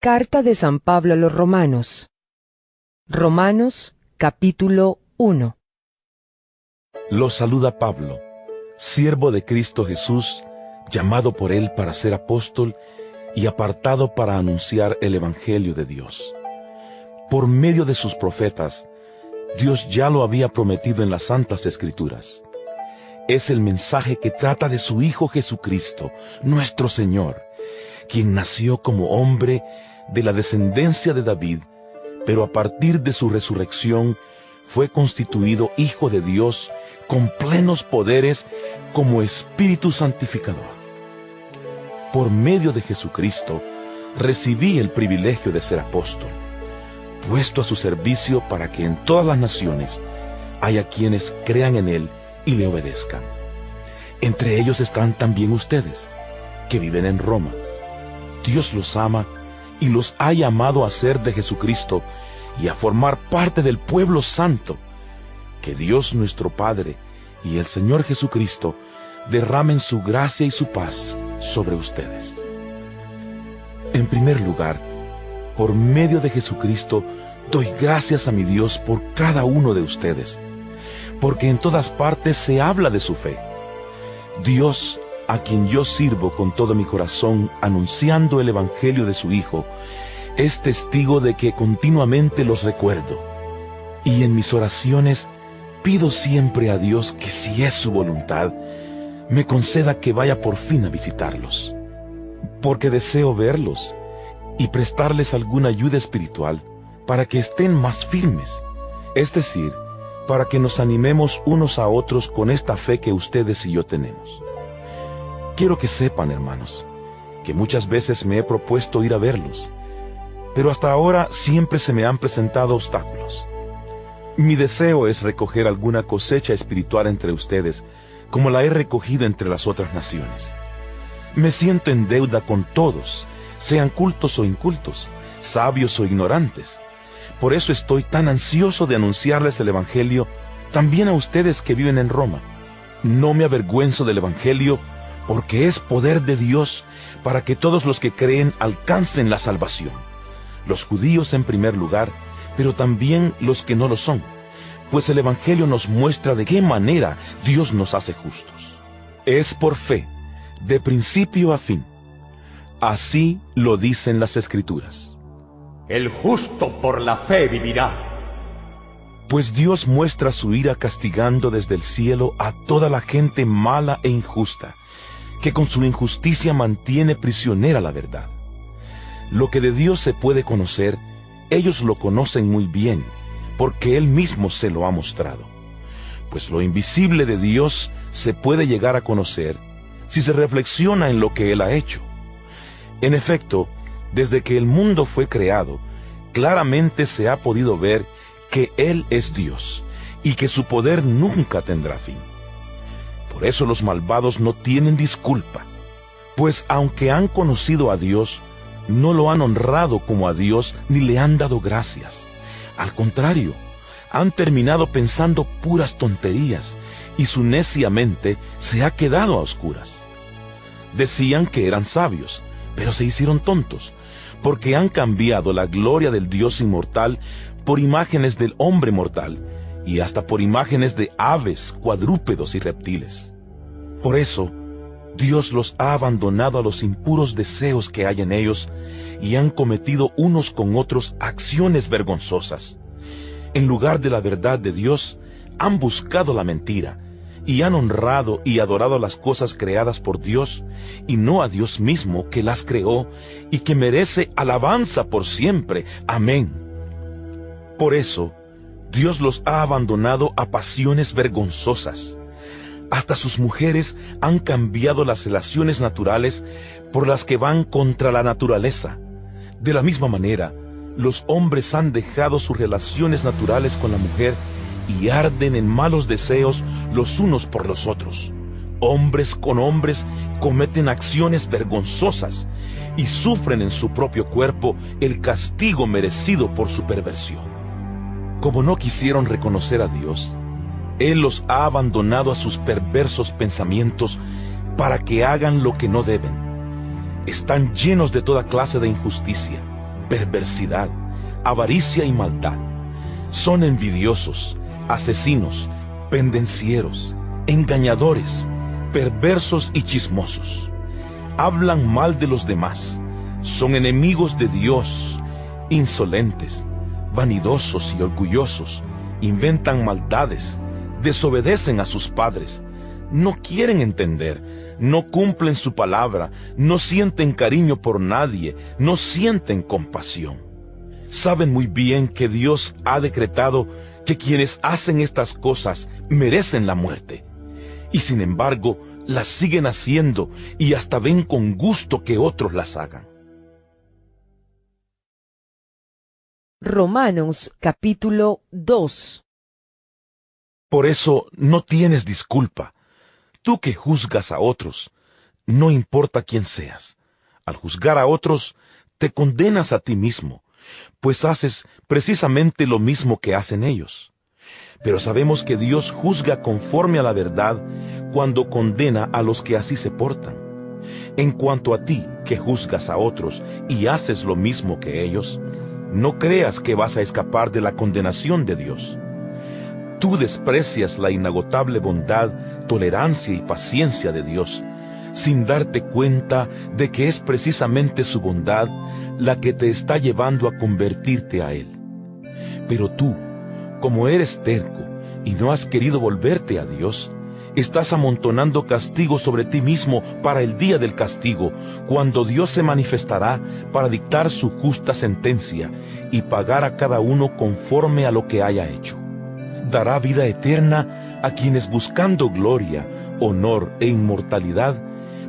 Carta de San Pablo a los Romanos. Romanos, capítulo 1. Los saluda Pablo, siervo de Cristo Jesús, llamado por Él para ser apóstol y apartado para anunciar el Evangelio de Dios. Por medio de sus profetas, Dios ya lo había prometido en las Santas Escrituras. Es el mensaje que trata de su Hijo Jesucristo, nuestro Señor, quien nació como hombre de la descendencia de David, pero a partir de su resurrección fue constituido Hijo de Dios con plenos poderes como Espíritu Santificador. Por medio de Jesucristo recibí el privilegio de ser apóstol, puesto a su servicio para que en todas las naciones haya quienes crean en Él y le obedezcan. Entre ellos están también ustedes, que viven en Roma. Dios los ama y los ha llamado a ser de Jesucristo y a formar parte del pueblo santo. Que Dios nuestro Padre y el Señor Jesucristo derramen su gracia y su paz sobre ustedes. En primer lugar, por medio de Jesucristo, doy gracias a mi Dios por cada uno de ustedes, porque en todas partes se habla de su fe. Dios, a quien yo sirvo con todo mi corazón, anunciando el Evangelio de su Hijo, es testigo de que continuamente los recuerdo. Y en mis oraciones pido siempre a Dios que, si es su voluntad, me conceda que vaya por fin a visitarlos, porque deseo verlos y prestarles alguna ayuda espiritual para que estén más firmes, es decir, para que nos animemos unos a otros con esta fe que ustedes y yo tenemos. Quiero que sepan, hermanos, que muchas veces me he propuesto ir a verlos, pero hasta ahora siempre se me han presentado obstáculos. Mi deseo es recoger alguna cosecha espiritual entre ustedes, como la he recogido entre las otras naciones. Me siento en deuda con todos, sean cultos o incultos, sabios o ignorantes. Por eso estoy tan ansioso de anunciarles el Evangelio también a ustedes que viven en Roma. No me avergüenzo del Evangelio, porque es poder de Dios para que todos los que creen alcancen la salvación. Los judíos en primer lugar, pero también los que no lo son, pues el Evangelio nos muestra de qué manera Dios nos hace justos. Es por fe, de principio a fin. Así lo dicen las Escrituras. El justo por la fe vivirá. Pues Dios muestra su ira castigando desde el cielo a toda la gente mala e injusta, que con su injusticia mantiene prisionera la verdad. Lo que de Dios se puede conocer, ellos lo conocen muy bien, porque Él mismo se lo ha mostrado. Pues lo invisible de Dios se puede llegar a conocer si se reflexiona en lo que Él ha hecho. En efecto, desde que el mundo fue creado, claramente se ha podido ver que Él es Dios y que su poder nunca tendrá fin. Por eso los malvados no tienen disculpa, pues aunque han conocido a Dios, no lo han honrado como a Dios ni le han dado gracias. Al contrario, han terminado pensando puras tonterías y su necia mente se ha quedado a oscuras. Decían que eran sabios, pero se hicieron tontos, porque han cambiado la gloria del Dios inmortal por imágenes del hombre mortal y hasta por imágenes de aves, cuadrúpedos y reptiles. Por eso, Dios los ha abandonado a los impuros deseos que hay en ellos y han cometido unos con otros acciones vergonzosas. En lugar de la verdad de Dios, han buscado la mentira y han honrado y adorado las cosas creadas por Dios y no a Dios mismo, que las creó y que merece alabanza por siempre. Amén. Por eso, Dios los ha abandonado a pasiones vergonzosas. Hasta sus mujeres han cambiado las relaciones naturales por las que van contra la naturaleza. De la misma manera, los hombres han dejado sus relaciones naturales con la mujer y arden en malos deseos los unos por los otros. Hombres con hombres cometen acciones vergonzosas y sufren en su propio cuerpo el castigo merecido por su perversión. Como no quisieron reconocer a Dios, Él los ha abandonado a sus perversos pensamientos para que hagan lo que no deben. Están llenos de toda clase de injusticia, perversidad, avaricia y maldad. Son envidiosos, asesinos, pendencieros, engañadores, perversos y chismosos. Hablan mal de los demás, son enemigos de Dios, insolentes, vanidosos y orgullosos, inventan maldades, desobedecen a sus padres, no quieren entender, no cumplen su palabra, no sienten cariño por nadie, no sienten compasión. Saben muy bien que Dios ha decretado que quienes hacen estas cosas merecen la muerte, y sin embargo las siguen haciendo y hasta ven con gusto que otros las hagan. Romanos capítulo 2. Por eso no tienes disculpa. Tú que juzgas a otros, no importa quién seas. Al juzgar a otros, te condenas a ti mismo, pues haces precisamente lo mismo que hacen ellos. Pero sabemos que Dios juzga conforme a la verdad cuando condena a los que así se portan. En cuanto a ti, que juzgas a otros y haces lo mismo que ellos, no creas que vas a escapar de la condenación de Dios. Tú desprecias la inagotable bondad, tolerancia y paciencia de Dios, sin darte cuenta de que es precisamente su bondad la que te está llevando a convertirte a Él. Pero tú, como eres terco y no has querido volverte a Dios, estás amontonando castigo sobre ti mismo para el día del castigo, cuando Dios se manifestará para dictar su justa sentencia y pagar a cada uno conforme a lo que haya hecho. Dará vida eterna a quienes buscando gloria, honor e inmortalidad,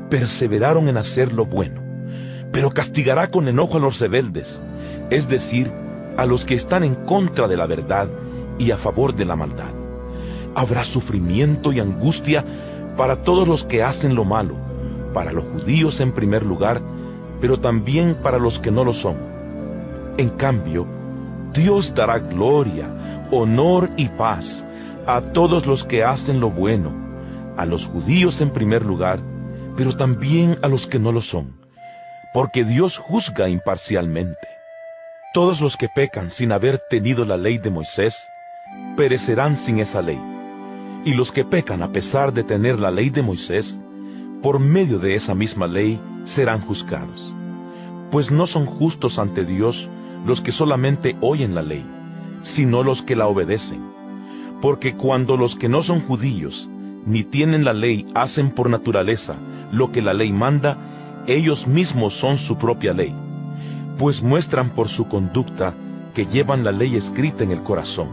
perseveraron en hacer lo bueno. Pero castigará con enojo a los rebeldes, es decir, a los que están en contra de la verdad y a favor de la maldad. Habrá sufrimiento y angustia para todos los que hacen lo malo, para los judíos en primer lugar, pero también para los que no lo son. En cambio, Dios dará gloria, honor y paz a todos los que hacen lo bueno, a los judíos en primer lugar, pero también a los que no lo son, porque Dios juzga imparcialmente. Todos los que pecan sin haber tenido la ley de Moisés, perecerán sin esa ley, y los que pecan a pesar de tener la ley de Moisés, por medio de esa misma ley serán juzgados. Pues no son justos ante Dios los que solamente oyen la ley, sino los que la obedecen. Porque cuando los que no son judíos, ni tienen la ley, hacen por naturaleza lo que la ley manda, ellos mismos son su propia ley, pues muestran por su conducta que llevan la ley escrita en el corazón.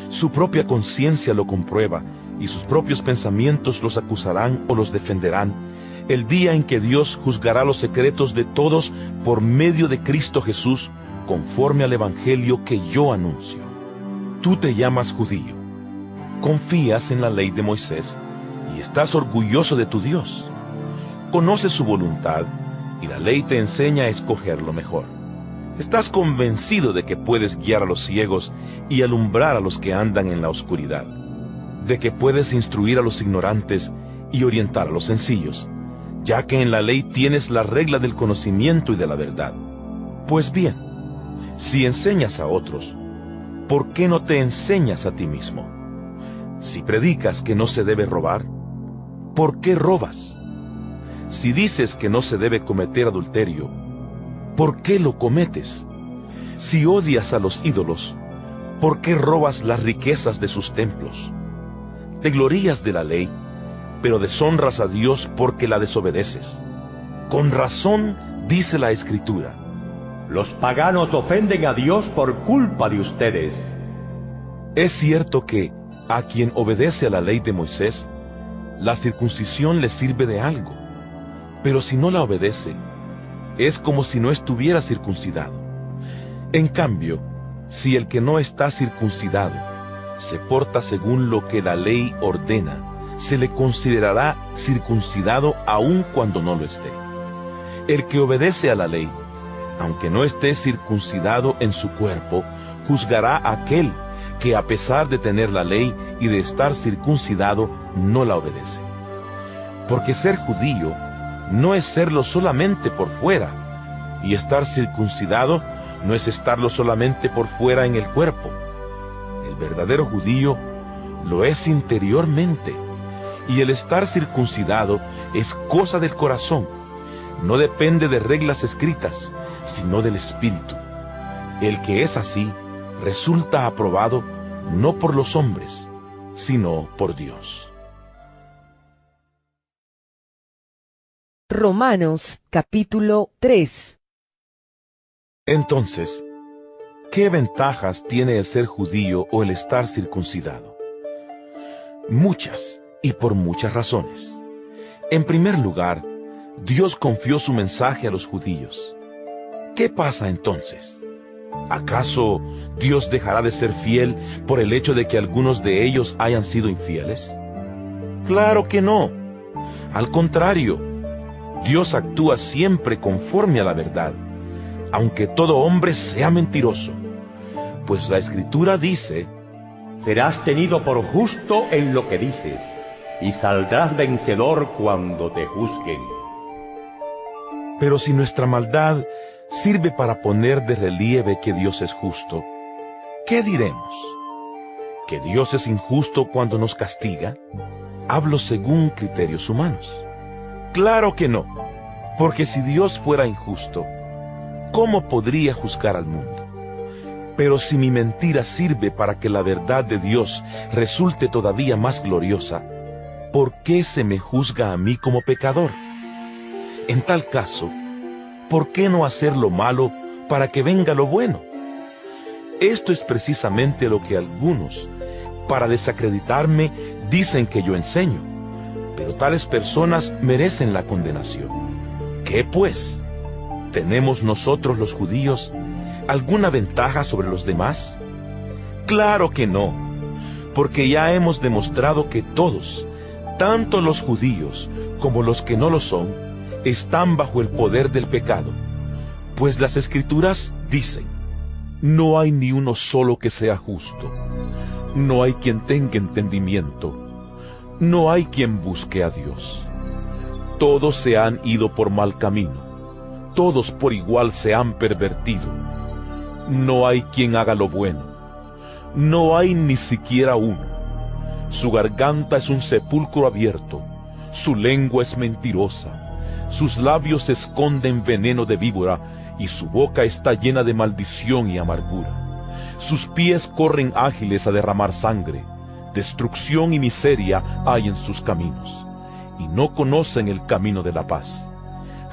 Su propia conciencia lo comprueba, y sus propios pensamientos los acusarán o los defenderán, el día en que Dios juzgará los secretos de todos por medio de Cristo Jesús, conforme al Evangelio que yo anuncio. Tú te llamas judío, confías en la ley de Moisés y estás orgulloso de tu Dios. Conoces su voluntad y la ley te enseña a escoger lo mejor. Estás convencido de que puedes guiar a los ciegos y alumbrar a los que andan en la oscuridad, de que puedes instruir a los ignorantes y orientar a los sencillos, ya que en la ley tienes la regla del conocimiento y de la verdad. Pues bien, si enseñas a otros, ¿por qué no te enseñas a ti mismo? Si predicas que no se debe robar, ¿por qué robas? Si dices que no se debe cometer adulterio, ¿por qué lo cometes? Si odias a los ídolos, ¿por qué robas las riquezas de sus templos? Te glorías de la ley, pero deshonras a Dios porque la desobedeces. Con razón dice la Escritura: los paganos ofenden a Dios por culpa de ustedes. Es cierto que a quien obedece a la ley de Moisés, la circuncisión le sirve de algo, pero si no la obedece, es como si no estuviera circuncidado. En cambio, si el que no está circuncidado se porta según lo que la ley ordena, se le considerará circuncidado aun cuando no lo esté. El que obedece a la ley, aunque no esté circuncidado en su cuerpo, juzgará a aquel que a pesar de tener la ley y de estar circuncidado, no la obedece. Porque ser judío no es serlo solamente por fuera, y estar circuncidado no es estarlo solamente por fuera en el cuerpo. El verdadero judío lo es interiormente, y el estar circuncidado es cosa del corazón. No depende de reglas escritas, sino del Espíritu. El que es así resulta aprobado no por los hombres, sino por Dios. Romanos capítulo 3. Entonces, ¿qué ventajas tiene el ser judío o el estar circuncidado? Muchas, y por muchas razones. En primer lugar, Dios confió su mensaje a los judíos. ¿Qué pasa entonces? ¿Acaso Dios dejará de ser fiel por el hecho de que algunos de ellos hayan sido infieles? Claro que no. Al contrario, Dios actúa siempre conforme a la verdad, aunque todo hombre sea mentiroso. Pues la Escritura dice: serás tenido por justo en lo que dices, y saldrás vencedor cuando te juzguen. Pero si nuestra maldad sirve para poner de relieve que Dios es justo, ¿qué diremos? ¿Que Dios es injusto cuando nos castiga? Hablo según criterios humanos. Claro que no, porque si Dios fuera injusto, ¿cómo podría juzgar al mundo? Pero si mi mentira sirve para que la verdad de Dios resulte todavía más gloriosa, ¿por qué se me juzga a mí como pecador? En tal caso, ¿por qué no hacer lo malo para que venga lo bueno? Esto es precisamente lo que algunos, para desacreditarme, dicen que yo enseño, pero tales personas merecen la condenación. ¿Qué pues? ¿Tenemos nosotros los judíos alguna ventaja sobre los demás? Claro que no, porque ya hemos demostrado que todos, tanto los judíos como los que no lo son, están bajo el poder del pecado. Pues las Escrituras dicen: no hay ni uno solo que sea justo, no hay quien tenga entendimiento, no hay quien busque a Dios. Todos se han ido por mal camino, todos por igual se han pervertido. No hay quien haga lo bueno, no hay ni siquiera uno. Su garganta es un sepulcro abierto, su lengua es mentirosa, sus labios esconden veneno de víbora, y su boca está llena de maldición y amargura. Sus pies corren ágiles a derramar sangre, destrucción y miseria hay en sus caminos, y no conocen el camino de la paz.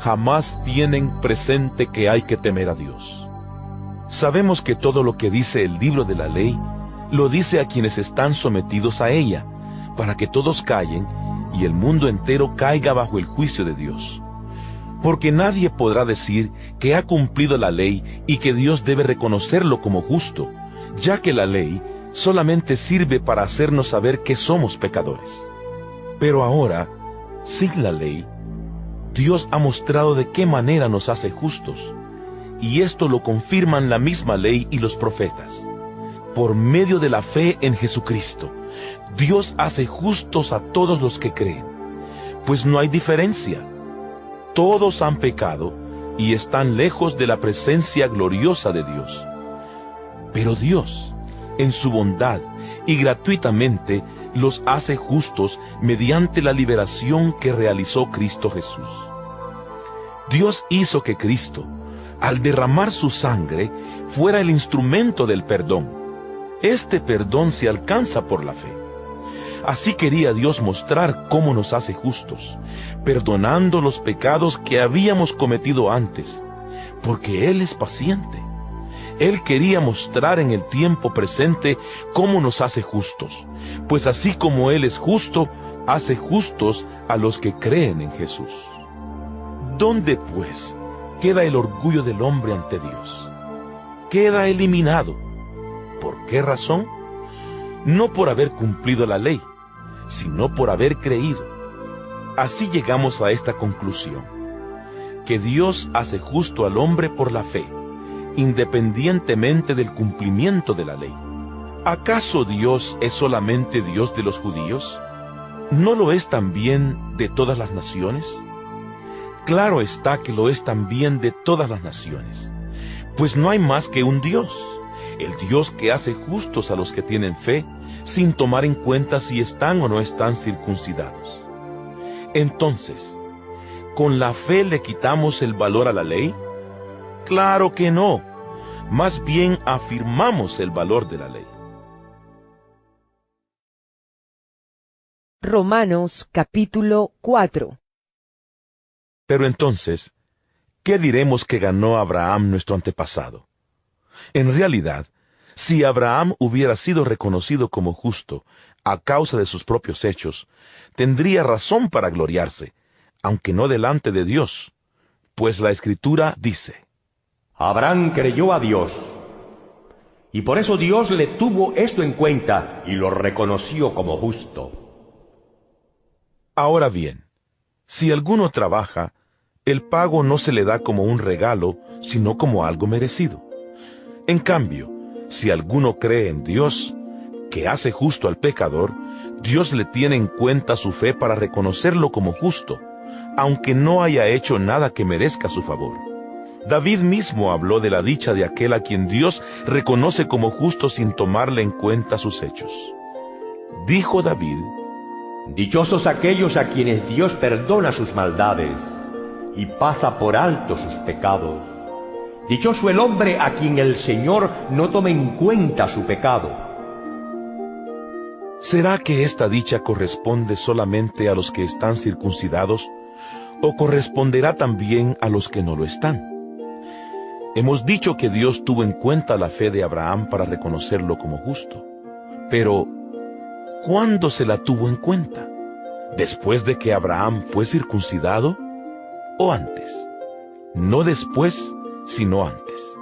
Jamás tienen presente que hay que temer a Dios. Sabemos que todo lo que dice el libro de la ley, lo dice a quienes están sometidos a ella, para que todos callen y el mundo entero caiga bajo el juicio de Dios. Porque nadie podrá decir que ha cumplido la ley y que Dios debe reconocerlo como justo, ya que la ley solamente sirve para hacernos saber que somos pecadores. Pero ahora, sin la ley, Dios ha mostrado de qué manera nos hace justos, y esto lo confirman la misma ley y los profetas. Por medio de la fe en Jesucristo, Dios hace justos a todos los que creen, pues no hay diferencia. Todos han pecado y están lejos de la presencia gloriosa de Dios. Pero Dios, en su bondad y gratuitamente, los hace justos mediante la liberación que realizó Cristo Jesús. Dios hizo que Cristo, al derramar su sangre, fuera el instrumento del perdón. Este perdón se alcanza por la fe. Así quería Dios mostrar cómo nos hace justos, perdonando los pecados que habíamos cometido antes, porque Él es paciente. Él quería mostrar en el tiempo presente cómo nos hace justos, pues así como Él es justo, hace justos a los que creen en Jesús. ¿Dónde, pues, queda el orgullo del hombre ante Dios? Queda eliminado. ¿Por qué razón? No por haber cumplido la ley, sino por haber creído. Así llegamos a esta conclusión, que Dios hace justo al hombre por la fe, independientemente del cumplimiento de la ley. ¿Acaso Dios es solamente Dios de los judíos? ¿No lo es también de todas las naciones? Claro está que lo es también de todas las naciones, Pues no hay más que un Dios, el Dios que hace justos a los que tienen fe, sin tomar en cuenta si están o no están circuncidados. Entonces, ¿con la fe le quitamos el valor a la ley? Claro que no, más bien afirmamos el valor de la ley. Romanos capítulo 4. Pero entonces, ¿qué diremos que ganó Abraham nuestro antepasado? En realidad, si Abraham hubiera sido reconocido como justo a causa de sus propios hechos, tendría razón para gloriarse, aunque no delante de Dios, pues la Escritura dice: Abraham creyó a Dios, y por eso Dios le tuvo esto en cuenta y lo reconoció como justo. Ahora bien, si alguno trabaja, el pago no se le da como un regalo, sino como algo merecido. En cambio, si alguno cree en Dios, que hace justo al pecador, Dios le tiene en cuenta su fe para reconocerlo como justo, aunque no haya hecho nada que merezca su favor. David mismo habló de la dicha de aquel a quien Dios reconoce como justo sin tomarle en cuenta sus hechos. Dijo David: Dichosos aquellos a quienes Dios perdona sus maldades y pasa por alto sus pecados. Dichoso el hombre a quien el Señor no tome en cuenta su pecado. ¿Será que esta dicha corresponde solamente a los que están circuncidados, o corresponderá también a los que no lo están? Hemos dicho que Dios tuvo en cuenta la fe de Abraham para reconocerlo como justo. Pero, ¿cuándo se la tuvo en cuenta? ¿Después de que Abraham fue circuncidado o antes? No después, sino antes.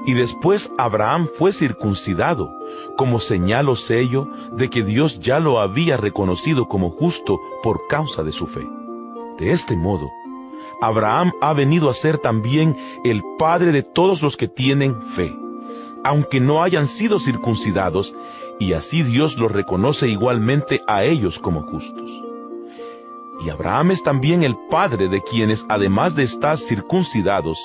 Y después Abraham fue circuncidado, como señal o sello de que Dios ya lo había reconocido como justo por causa de su fe. De este modo, Abraham ha venido a ser también el padre de todos los que tienen fe, aunque no hayan sido circuncidados, y así Dios los reconoce igualmente a ellos como justos. Y Abraham es también el padre de quienes, además de estar circuncidados,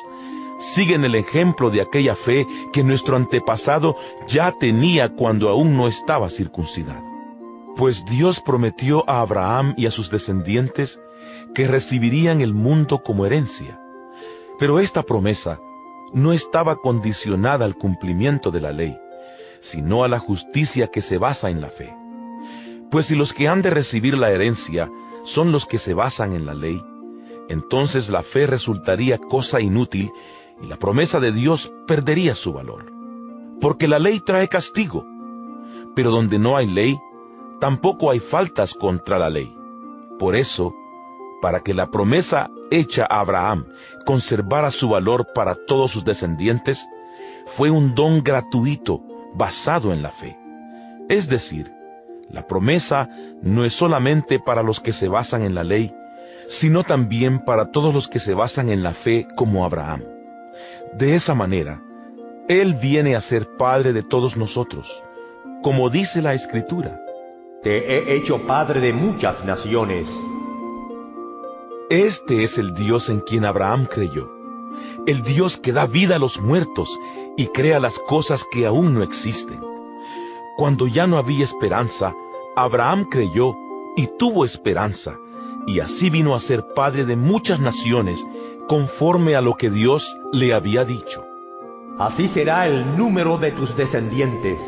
siguen el ejemplo de aquella fe que nuestro antepasado ya tenía cuando aún no estaba circuncidado. Pues Dios prometió a Abraham y a sus descendientes que recibirían el mundo como herencia. Pero esta promesa no estaba condicionada al cumplimiento de la ley, sino a la justicia que se basa en la fe. Pues si los que han de recibir la herencia son los que se basan en la ley, entonces la fe resultaría cosa inútil y la promesa de Dios perdería su valor. Porque la ley trae castigo, pero donde no hay ley, tampoco hay faltas contra la ley. Por eso, para que la promesa hecha a Abraham conservara su valor para todos sus descendientes, fue un don gratuito basado en la fe. Es decir, la promesa no es solamente para los que se basan en la ley, sino también para todos los que se basan en la fe como Abraham. De esa manera, Él viene a ser Padre de todos nosotros, como dice la Escritura: Te he hecho padre de muchas naciones. Este es el Dios en quien Abraham creyó, el Dios que da vida a los muertos y crea las cosas que aún no existen. Cuando ya no había esperanza, Abraham creyó y tuvo esperanza, y así vino a ser padre de muchas naciones, conforme a lo que Dios le había dicho. Así será el número de tus descendientes.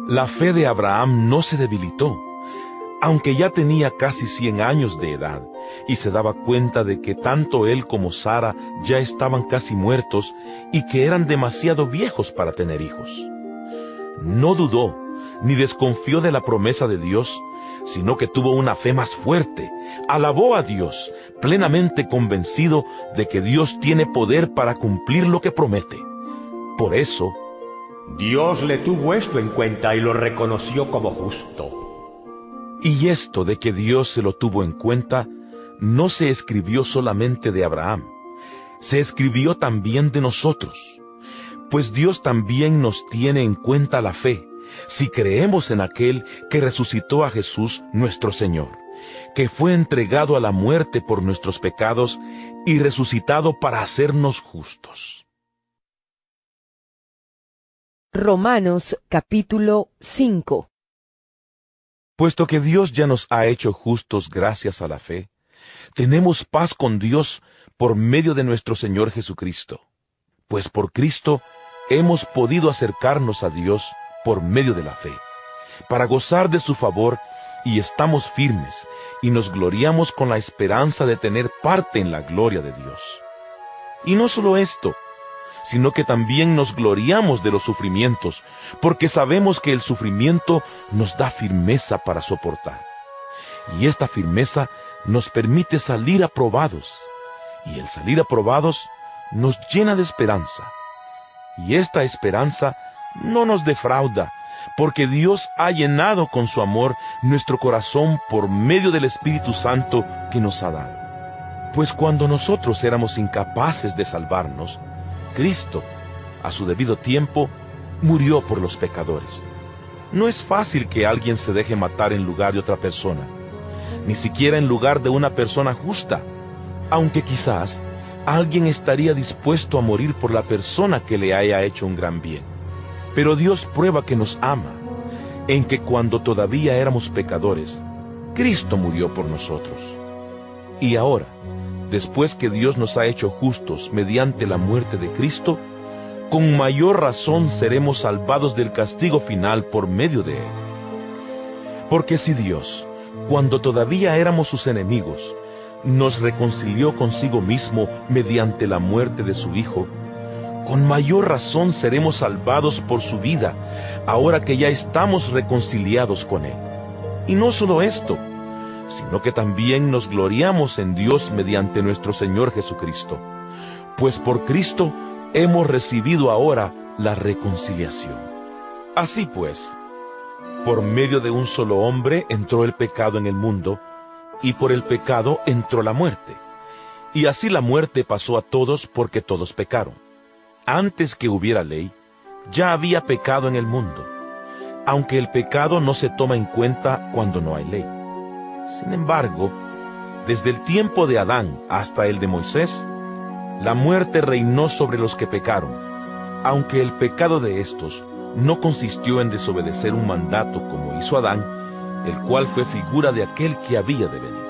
La fe de Abraham no se debilitó, aunque ya tenía casi 100 años de edad, y se daba cuenta de que tanto él como Sara ya estaban casi muertos y que eran demasiado viejos para tener hijos. No dudó ni desconfió de la promesa de Dios, sino que tuvo una fe más fuerte. Alabó a Dios, plenamente convencido de que Dios tiene poder para cumplir lo que promete. Por eso, Dios le tuvo esto en cuenta y lo reconoció como justo. Y esto de que Dios se lo tuvo en cuenta, no se escribió solamente de Abraham, se escribió también de nosotros. Pues Dios también nos tiene en cuenta la fe, si creemos en aquel que resucitó a Jesús nuestro Señor, que fue entregado a la muerte por nuestros pecados y resucitado para hacernos justos. Romanos capítulo 5. Puesto que Dios ya nos ha hecho justos gracias a la fe, tenemos paz con Dios por medio de nuestro Señor Jesucristo. Pues por Cristo hemos podido acercarnos a Dios por medio de la fe, para gozar de su favor, y estamos firmes y nos gloriamos con la esperanza de tener parte en la gloria de Dios. Y no solo esto, sino que también nos gloriamos de los sufrimientos, porque sabemos que el sufrimiento nos da firmeza para soportar. Y esta firmeza nos permite salir aprobados, y el salir aprobados nos llena de esperanza. Y esta esperanza no nos defrauda, porque Dios ha llenado con su amor nuestro corazón por medio del Espíritu Santo que nos ha dado. Pues cuando nosotros éramos incapaces de salvarnos, Cristo, a su debido tiempo, murió por los pecadores. No es fácil que alguien se deje matar en lugar de otra persona, ni siquiera en lugar de una persona justa, aunque quizás alguien estaría dispuesto a morir por la persona que le haya hecho un gran bien. Pero Dios prueba que nos ama, en que cuando todavía éramos pecadores, Cristo murió por nosotros. Y ahora, después que Dios nos ha hecho justos mediante la muerte de Cristo, con mayor razón seremos salvados del castigo final por medio de Él. Porque si Dios, cuando todavía éramos sus enemigos, nos reconcilió consigo mismo mediante la muerte de su Hijo, con mayor razón seremos salvados por su vida, ahora que ya estamos reconciliados con Él. Y no solo esto, sino que también nos gloriamos en Dios mediante nuestro Señor Jesucristo, pues por Cristo hemos recibido ahora la reconciliación. Así pues, por medio de un solo hombre entró el pecado en el mundo, y por el pecado entró la muerte. Y así la muerte pasó a todos porque todos pecaron. Antes que hubiera ley, ya había pecado en el mundo, aunque el pecado no se toma en cuenta cuando no hay ley. Sin embargo, desde el tiempo de Adán hasta el de Moisés, la muerte reinó sobre los que pecaron, aunque el pecado de estos no consistió en desobedecer un mandato como hizo Adán, el cual fue figura de aquel que había de venir.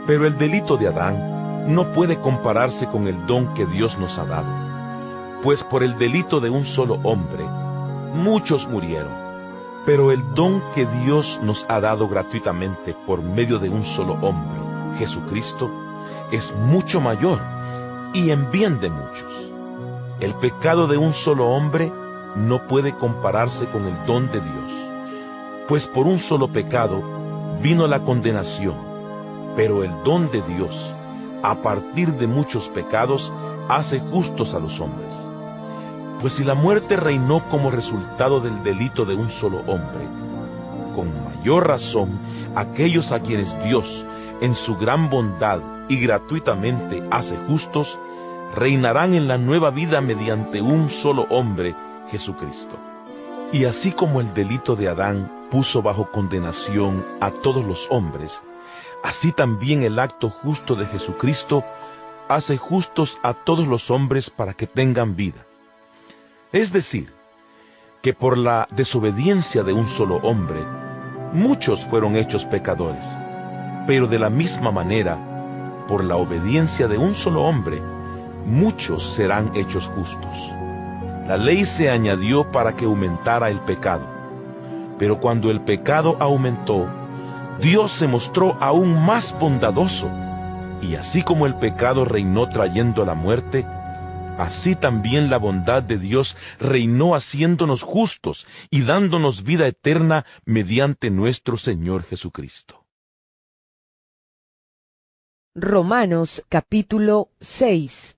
Pero el delito de Adán no puede compararse con el don que Dios nos ha dado, pues por el delito de un solo hombre, muchos murieron. Pero el don que Dios nos ha dado gratuitamente por medio de un solo hombre, Jesucristo, es mucho mayor y en bien de muchos. El pecado de un solo hombre no puede compararse con el don de Dios, pues por un solo pecado vino la condenación, pero el don de Dios, a partir de muchos pecados, hace justos a los hombres. Pues si la muerte reinó como resultado del delito de un solo hombre, con mayor razón aquellos a quienes Dios, en su gran bondad y gratuitamente hace justos, reinarán en la nueva vida mediante un solo hombre, Jesucristo. Y así como el delito de Adán puso bajo condenación a todos los hombres, así también el acto justo de Jesucristo hace justos a todos los hombres para que tengan vida. Es decir, que por la desobediencia de un solo hombre, muchos fueron hechos pecadores, pero de la misma manera, por la obediencia de un solo hombre, muchos serán hechos justos. La ley se añadió para que aumentara el pecado, pero cuando el pecado aumentó, Dios se mostró aún más bondadoso, y así como el pecado reinó trayendo la muerte, así también la bondad de Dios reinó haciéndonos justos y dándonos vida eterna mediante nuestro Señor Jesucristo. Romanos capítulo 6.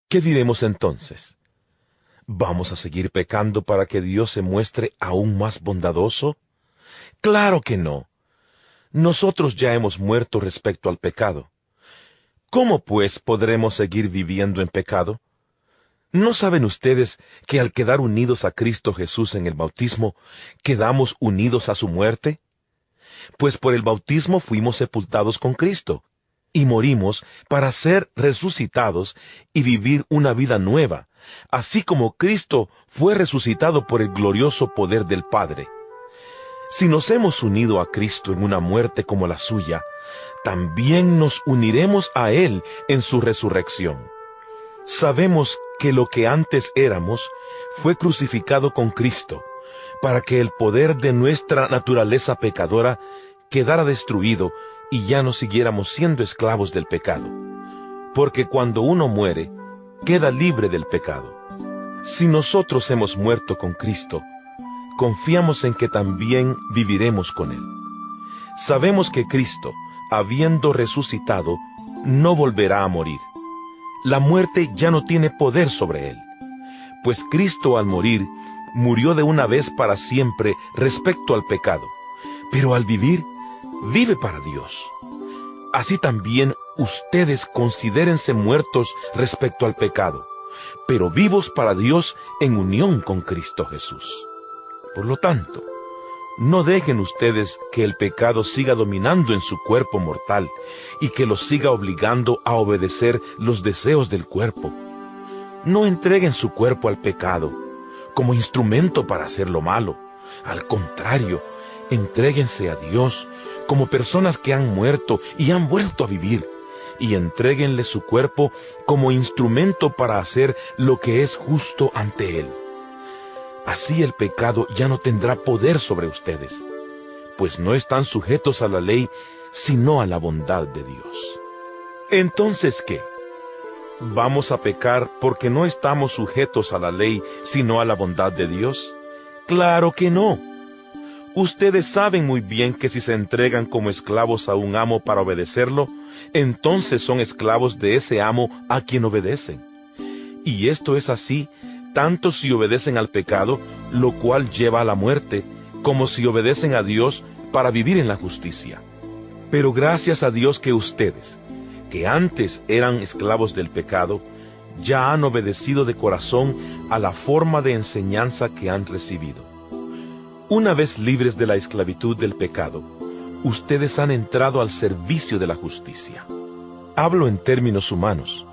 ¿Qué diremos entonces? ¿Vamos a seguir pecando para que Dios se muestre aún más bondadoso? ¡Claro que no! Nosotros ya hemos muerto respecto al pecado. ¿Cómo pues podremos seguir viviendo en pecado? ¿No saben ustedes que al quedar unidos a Cristo Jesús en el bautismo, quedamos unidos a su muerte? Pues por el bautismo fuimos sepultados con Cristo, y morimos para ser resucitados y vivir una vida nueva, así como Cristo fue resucitado por el glorioso poder del Padre. Si nos hemos unido a Cristo en una muerte como la suya, también nos uniremos a Él en su resurrección. Sabemos que lo que antes éramos fue crucificado con Cristo, para que el poder de nuestra naturaleza pecadora quedara destruido y ya no siguiéramos siendo esclavos del pecado. Porque cuando uno muere, queda libre del pecado. Si nosotros hemos muerto con Cristo, confiamos en que también viviremos con Él. Sabemos que Cristo, habiendo resucitado, no volverá a morir. La muerte ya no tiene poder sobre Él, pues Cristo al morir, murió de una vez para siempre respecto al pecado, pero al vivir, vive para Dios. Así también ustedes considérense muertos respecto al pecado, pero vivos para Dios en unión con Cristo Jesús. Por lo tanto, no dejen ustedes que el pecado siga dominando en su cuerpo mortal y que los siga obligando a obedecer los deseos del cuerpo. No entreguen su cuerpo al pecado como instrumento para hacer lo malo. Al contrario, entréguense a Dios como personas que han muerto y han vuelto a vivir, y entréguenle su cuerpo como instrumento para hacer lo que es justo ante Él. Así el pecado ya no tendrá poder sobre ustedes, pues no están sujetos a la ley, sino a la bondad de Dios. Entonces, ¿qué? ¿Vamos a pecar porque no estamos sujetos a la ley, sino a la bondad de Dios? ¡Claro que no! Ustedes saben muy bien que si se entregan como esclavos a un amo para obedecerlo, entonces son esclavos de ese amo a quien obedecen. Y esto es así, tanto si obedecen al pecado, lo cual lleva a la muerte, como si obedecen a Dios para vivir en la justicia. Pero gracias a Dios que ustedes, que antes eran esclavos del pecado, ya han obedecido de corazón a la forma de enseñanza que han recibido. Una vez libres de la esclavitud del pecado, ustedes han entrado al servicio de la justicia. Hablo en términos humanos,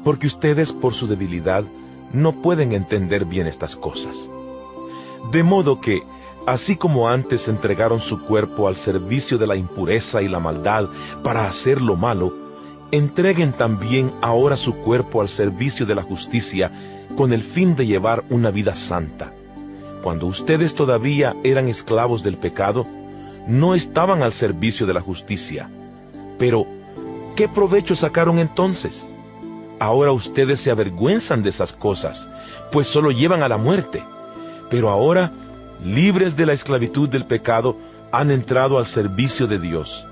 porque ustedes por su debilidad no pueden entender bien estas cosas. De modo que, así como antes entregaron su cuerpo al servicio de la impureza y la maldad para hacer lo malo, entreguen también ahora su cuerpo al servicio de la justicia con el fin de llevar una vida santa. Cuando ustedes todavía eran esclavos del pecado, no estaban al servicio de la justicia. Pero, ¿qué provecho sacaron entonces? Ahora ustedes se avergüenzan de esas cosas, pues solo llevan a la muerte. Pero ahora, libres de la esclavitud del pecado, han entrado al servicio de Dios.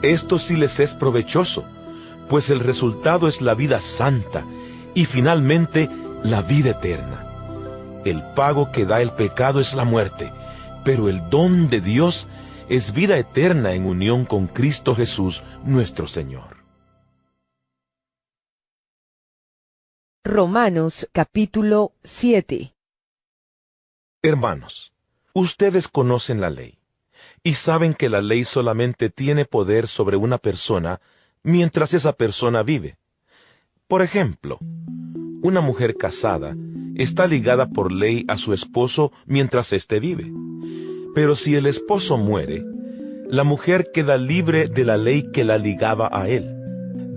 Esto sí les es provechoso, pues el resultado es la vida santa y finalmente la vida eterna. El pago que da el pecado es la muerte, pero el don de Dios es vida eterna en unión con Cristo Jesús, nuestro Señor. Romanos capítulo 7. Hermanos, ustedes conocen la ley, y saben que la ley solamente tiene poder sobre una persona mientras esa persona vive. Por ejemplo, una mujer casada está ligada por ley a su esposo mientras éste vive. Pero si el esposo muere, la mujer queda libre de la ley que la ligaba a él.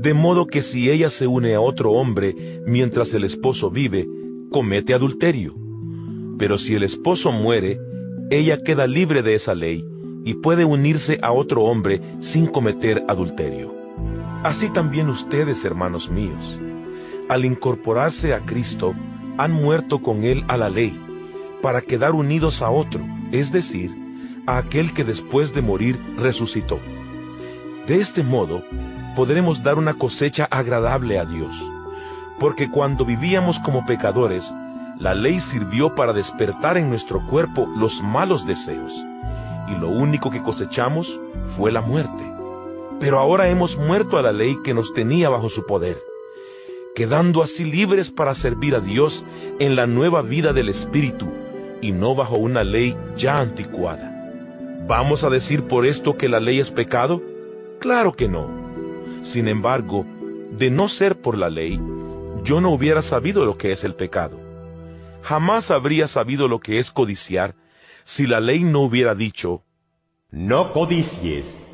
De modo que si ella se une a otro hombre mientras el esposo vive, comete adulterio. Pero si el esposo muere, ella queda libre de esa ley y puede unirse a otro hombre sin cometer adulterio. Así también ustedes, hermanos míos, al incorporarse a Cristo, han muerto con Él a la ley, para quedar unidos a otro, es decir, a aquel que después de morir resucitó. De este modo, podremos dar una cosecha agradable a Dios, porque cuando vivíamos como pecadores, la ley sirvió para despertar en nuestro cuerpo los malos deseos, y lo único que cosechamos fue la muerte. Pero ahora hemos muerto a la ley que nos tenía bajo su poder, quedando así libres para servir a Dios en la nueva vida del Espíritu, y no bajo una ley ya anticuada. ¿Vamos a decir por esto que la ley es pecado? Claro que no. Sin embargo, de no ser por la ley, yo no hubiera sabido lo que es el pecado. Jamás habría sabido lo que es codiciar si la ley no hubiera dicho: no codicies.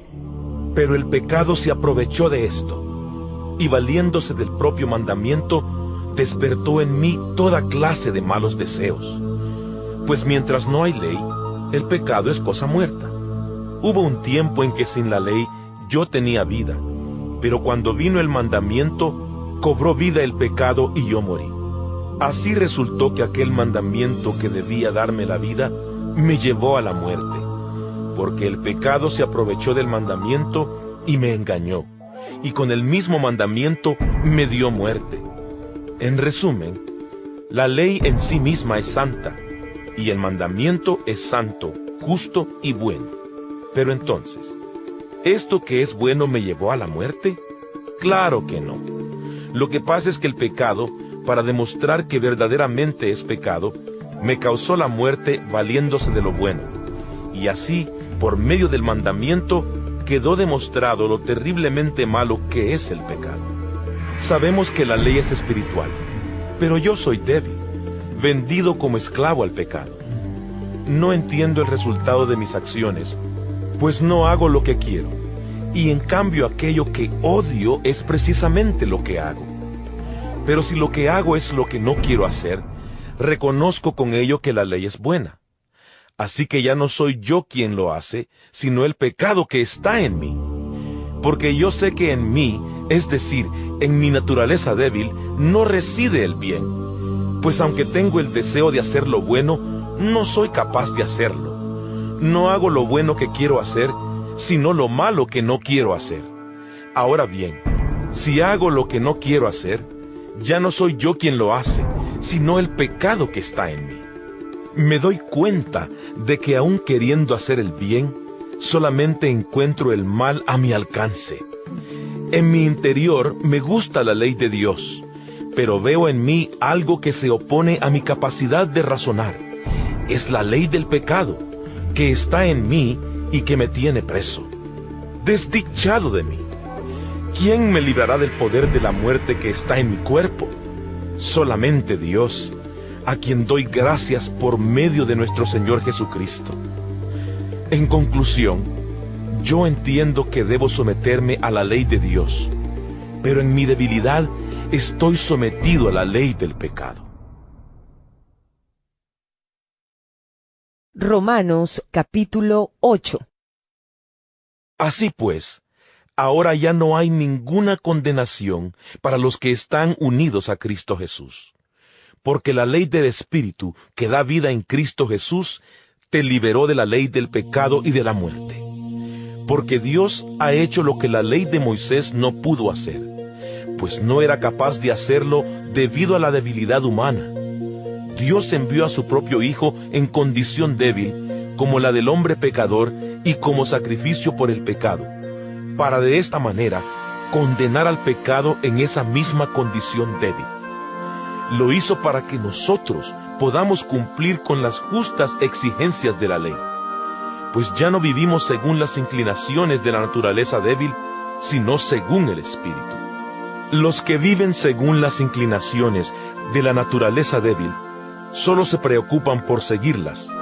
Pero el pecado se aprovechó de esto, y valiéndose del propio mandamiento, despertó en mí toda clase de malos deseos. Pues mientras no hay ley, el pecado es cosa muerta. Hubo un tiempo en que sin la ley yo tenía vida, pero cuando vino el mandamiento, cobró vida el pecado y yo morí. Así resultó que aquel mandamiento que debía darme la vida, me llevó a la muerte, porque el pecado se aprovechó del mandamiento y me engañó, y con el mismo mandamiento me dio muerte. En resumen, la ley en sí misma es santa, y el mandamiento es santo, justo y bueno. Pero entonces, ¿esto que es bueno me llevó a la muerte? Claro que no. Lo que pasa es que el pecado, para demostrar que verdaderamente es pecado, me causó la muerte valiéndose de lo bueno. Y así, por medio del mandamiento, quedó demostrado lo terriblemente malo que es el pecado. Sabemos que la ley es espiritual, pero yo soy débil, vendido como esclavo al pecado. No entiendo el resultado de mis acciones, pues no hago lo que quiero, y en cambio aquello que odio es precisamente lo que hago. Pero si lo que hago es lo que no quiero hacer, reconozco con ello que la ley es buena. Así que ya no soy yo quien lo hace, sino el pecado que está en mí. Porque yo sé que en mí, es decir, en mi naturaleza débil, no reside el bien. Pues aunque tengo el deseo de hacer lo bueno, no soy capaz de hacerlo. No hago lo bueno que quiero hacer, sino lo malo que no quiero hacer. Ahora bien, si hago lo que no quiero hacer, ya no soy yo quien lo hace, sino el pecado que está en mí. Me doy cuenta de que aun queriendo hacer el bien, solamente encuentro el mal a mi alcance. En mi interior me gusta la ley de Dios, pero veo en mí algo que se opone a mi capacidad de razonar. Es la ley del pecado, que está en mí y que me tiene preso. Desdichado de mí. ¿Quién me librará del poder de la muerte que está en mi cuerpo? Solamente Dios, a quien doy gracias por medio de nuestro Señor Jesucristo. En conclusión, yo entiendo que debo someterme a la ley de Dios, pero en mi debilidad estoy sometido a la ley del pecado. Romanos capítulo 8. Así pues, ahora ya no hay ninguna condenación para los que están unidos a Cristo Jesús. Porque la ley del Espíritu que da vida en Cristo Jesús te liberó de la ley del pecado y de la muerte. Porque Dios ha hecho lo que la ley de Moisés no pudo hacer, pues no era capaz de hacerlo debido a la debilidad humana. Dios envió a su propio Hijo en condición débil, como la del hombre pecador y como sacrificio por el pecado, para de esta manera condenar al pecado en esa misma condición débil. Lo hizo para que nosotros podamos cumplir con las justas exigencias de la ley, pues ya no vivimos según las inclinaciones de la naturaleza débil, sino según el Espíritu. Los que viven según las inclinaciones de la naturaleza débil solo se preocupan por seguirlas,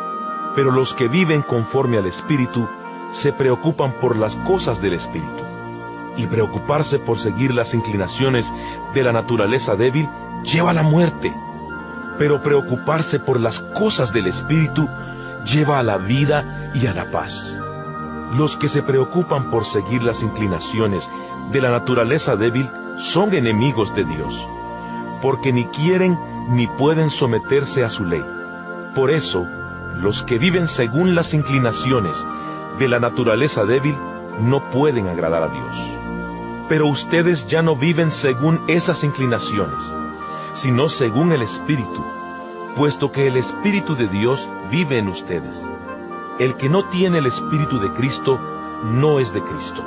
pero los que viven conforme al Espíritu se preocupan por las cosas del Espíritu. Y preocuparse por seguir las inclinaciones de la naturaleza débil lleva a la muerte, pero preocuparse por las cosas del Espíritu lleva a la vida y a la paz. Los que se preocupan por seguir las inclinaciones de la naturaleza débil son enemigos de Dios, porque ni quieren ni pueden someterse a su ley. Por eso, los que viven según las inclinaciones de la naturaleza débil no pueden agradar a Dios. Pero ustedes ya no viven según esas inclinaciones, sino según el Espíritu, puesto que el Espíritu de Dios vive en ustedes. El que no tiene el Espíritu de Cristo no es de Cristo.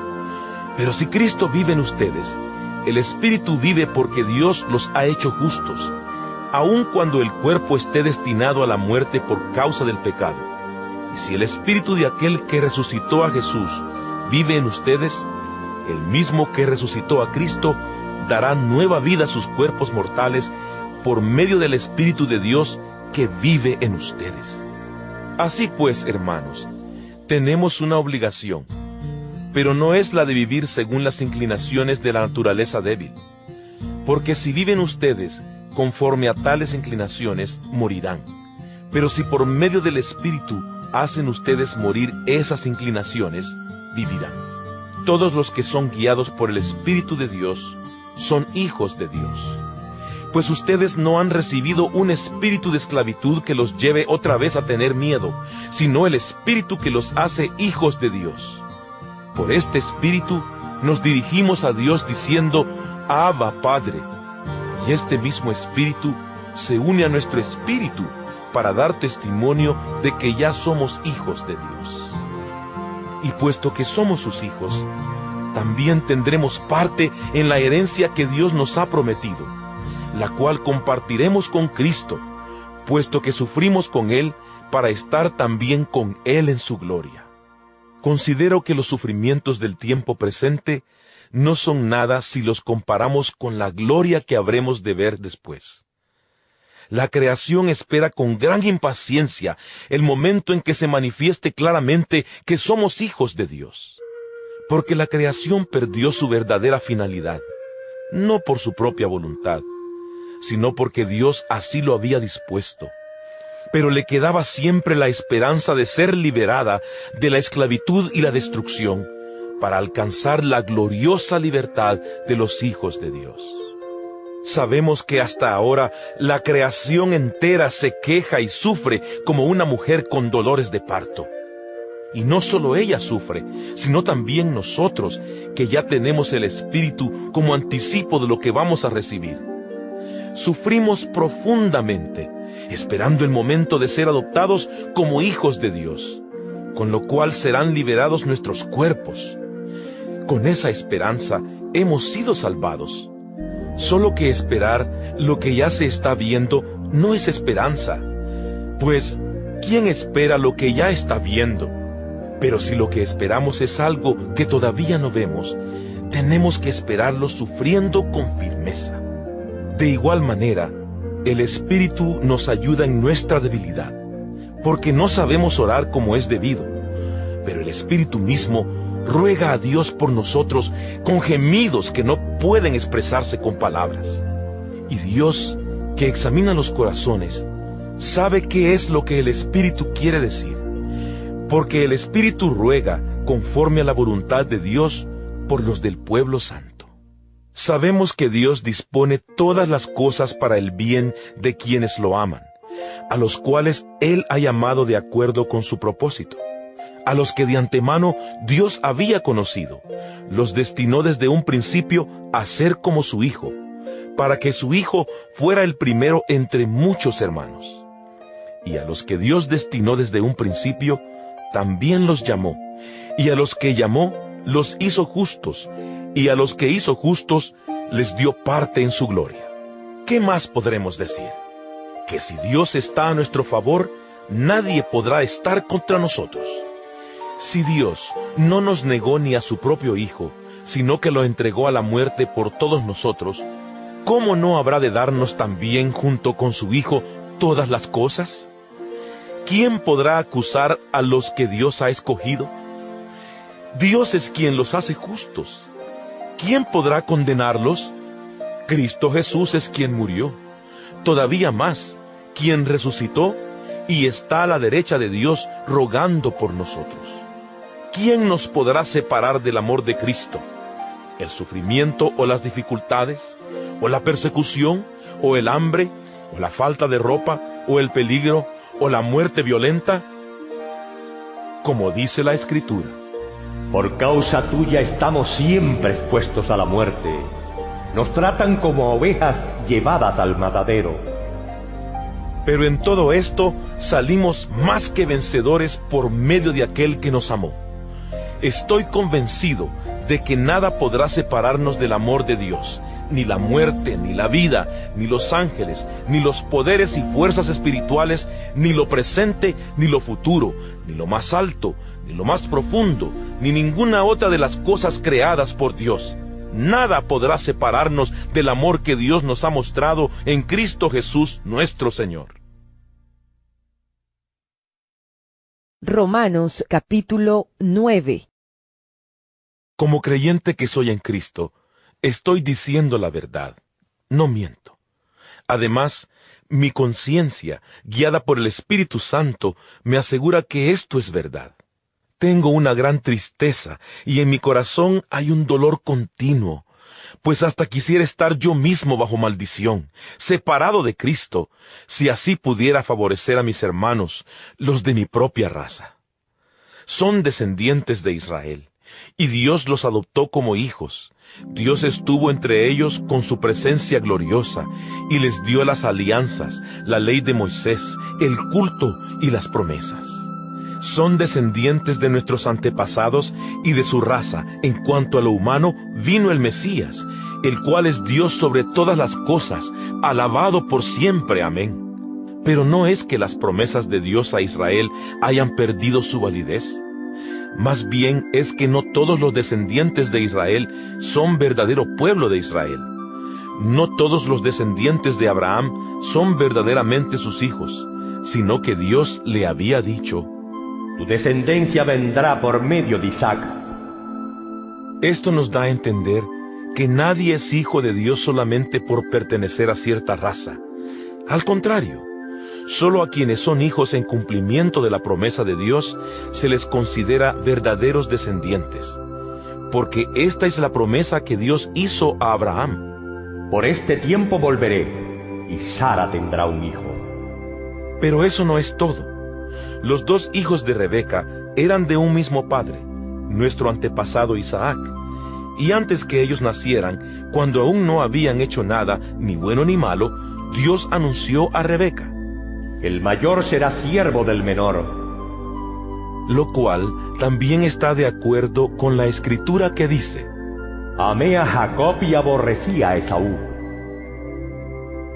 Pero si Cristo vive en ustedes, el Espíritu vive porque Dios los ha hecho justos, aun cuando el cuerpo esté destinado a la muerte por causa del pecado. Y si el Espíritu de aquel que resucitó a Jesús vive en ustedes, el mismo que resucitó a Cristo dará nueva vida a sus cuerpos mortales por medio del Espíritu de Dios que vive en ustedes. Así pues, hermanos, tenemos una obligación, pero no es la de vivir según las inclinaciones de la naturaleza débil, porque si viven ustedes conforme a tales inclinaciones, morirán. Pero si por medio del Espíritu hacen ustedes morir esas inclinaciones, vivirán. Todos los que son guiados por el Espíritu de Dios son hijos de Dios. Pues ustedes no han recibido un espíritu de esclavitud que los lleve otra vez a tener miedo, sino el Espíritu que los hace hijos de Dios. Por este Espíritu nos dirigimos a Dios diciendo, Abba, Padre. Y este mismo Espíritu se une a nuestro espíritu para dar testimonio de que ya somos hijos de Dios. Y puesto que somos sus hijos, también tendremos parte en la herencia que Dios nos ha prometido, la cual compartiremos con Cristo, puesto que sufrimos con Él para estar también con Él en su gloria. Considero que los sufrimientos del tiempo presente no son nada si los comparamos con la gloria que habremos de ver después. La creación espera con gran impaciencia el momento en que se manifieste claramente que somos hijos de Dios, porque la creación perdió su verdadera finalidad, no por su propia voluntad, sino porque Dios así lo había dispuesto. Pero le quedaba siempre la esperanza de ser liberada de la esclavitud y la destrucción, para alcanzar la gloriosa libertad de los hijos de Dios. Sabemos que hasta ahora la creación entera se queja y sufre como una mujer con dolores de parto. Y no solo ella sufre, sino también nosotros, que ya tenemos el Espíritu como anticipo de lo que vamos a recibir. Sufrimos profundamente, esperando el momento de ser adoptados como hijos de Dios, con lo cual serán liberados nuestros cuerpos. Con esa esperanza hemos sido salvados. Solo que esperar lo que ya se está viendo no es esperanza, pues ¿quién espera lo que ya está viendo? Pero si lo que esperamos es algo que todavía no vemos, tenemos que esperarlo sufriendo con firmeza. De igual manera, el Espíritu nos ayuda en nuestra debilidad, porque no sabemos orar como es debido, pero el Espíritu mismo ruega a Dios por nosotros con gemidos que no pueden expresarse con palabras. Y Dios, que examina los corazones, sabe qué es lo que el Espíritu quiere decir, porque el Espíritu ruega conforme a la voluntad de Dios por los del pueblo santo. Sabemos que Dios dispone todas las cosas para el bien de quienes lo aman, a los cuales Él ha llamado de acuerdo con su propósito. A los que de antemano Dios había conocido, los destinó desde un principio a ser como su Hijo, para que su Hijo fuera el primero entre muchos hermanos. Y a los que Dios destinó desde un principio, también los llamó, y a los que llamó, los hizo justos, y a los que hizo justos, les dio parte en su gloria. ¿Qué más podremos decir? Que si Dios está a nuestro favor, nadie podrá estar contra nosotros. Si Dios no nos negó ni a su propio Hijo, sino que lo entregó a la muerte por todos nosotros, ¿cómo no habrá de darnos también junto con su Hijo todas las cosas? ¿Quién podrá acusar a los que Dios ha escogido? Dios es quien los hace justos. ¿Quién podrá condenarlos? Cristo Jesús es quien murió, todavía más, quien resucitó y está a la derecha de Dios rogando por nosotros. ¿Quién nos podrá separar del amor de Cristo? ¿El sufrimiento o las dificultades? ¿O la persecución? ¿O el hambre? ¿O la falta de ropa? ¿O el peligro? ¿O la muerte violenta? Como dice la Escritura: por causa tuya estamos siempre expuestos a la muerte. Nos tratan como ovejas llevadas al matadero. Pero en todo esto salimos más que vencedores por medio de aquel que nos amó. Estoy convencido de que nada podrá separarnos del amor de Dios, ni la muerte, ni la vida, ni los ángeles, ni los poderes y fuerzas espirituales, ni lo presente, ni lo futuro, ni lo más alto, ni lo más profundo, ni ninguna otra de las cosas creadas por Dios. Nada podrá separarnos del amor que Dios nos ha mostrado en Cristo Jesús nuestro Señor. Romanos capítulo 9. Como creyente que soy en Cristo, estoy diciendo la verdad, no miento. Además, mi conciencia, guiada por el Espíritu Santo, me asegura que esto es verdad. Tengo una gran tristeza y en mi corazón hay un dolor continuo, pues hasta quisiera estar yo mismo bajo maldición, separado de Cristo, si así pudiera favorecer a mis hermanos, los de mi propia raza. Son descendientes de Israel, y Dios los adoptó como hijos. Dios estuvo entre ellos con su presencia gloriosa, y les dio las alianzas, la ley de Moisés, el culto y las promesas. Son descendientes de nuestros antepasados y de su raza. En cuanto a lo humano, vino el Mesías, el cual es Dios sobre todas las cosas, alabado por siempre. Amén. Pero no es que las promesas de Dios a Israel hayan perdido su validez. Más bien es que no todos los descendientes de Israel son verdadero pueblo de Israel. No todos los descendientes de Abraham son verdaderamente sus hijos, sino que Dios le había dicho: tu descendencia vendrá por medio de Isaac. Esto nos da a entender que nadie es hijo de Dios solamente por pertenecer a cierta raza. Al contrario, solo a quienes son hijos en cumplimiento de la promesa de Dios se les considera verdaderos descendientes, porque esta es la promesa que Dios hizo a Abraham. Por este tiempo volveré, y Sara tendrá un hijo. Pero eso no es todo. Los dos hijos de Rebeca eran de un mismo padre, nuestro antepasado Isaac. Y antes que ellos nacieran, cuando aún no habían hecho nada, ni bueno ni malo, Dios anunció a Rebeca: el mayor será siervo del menor. Lo cual también está de acuerdo con la escritura que dice: amé a Jacob y aborrecí a Esaú.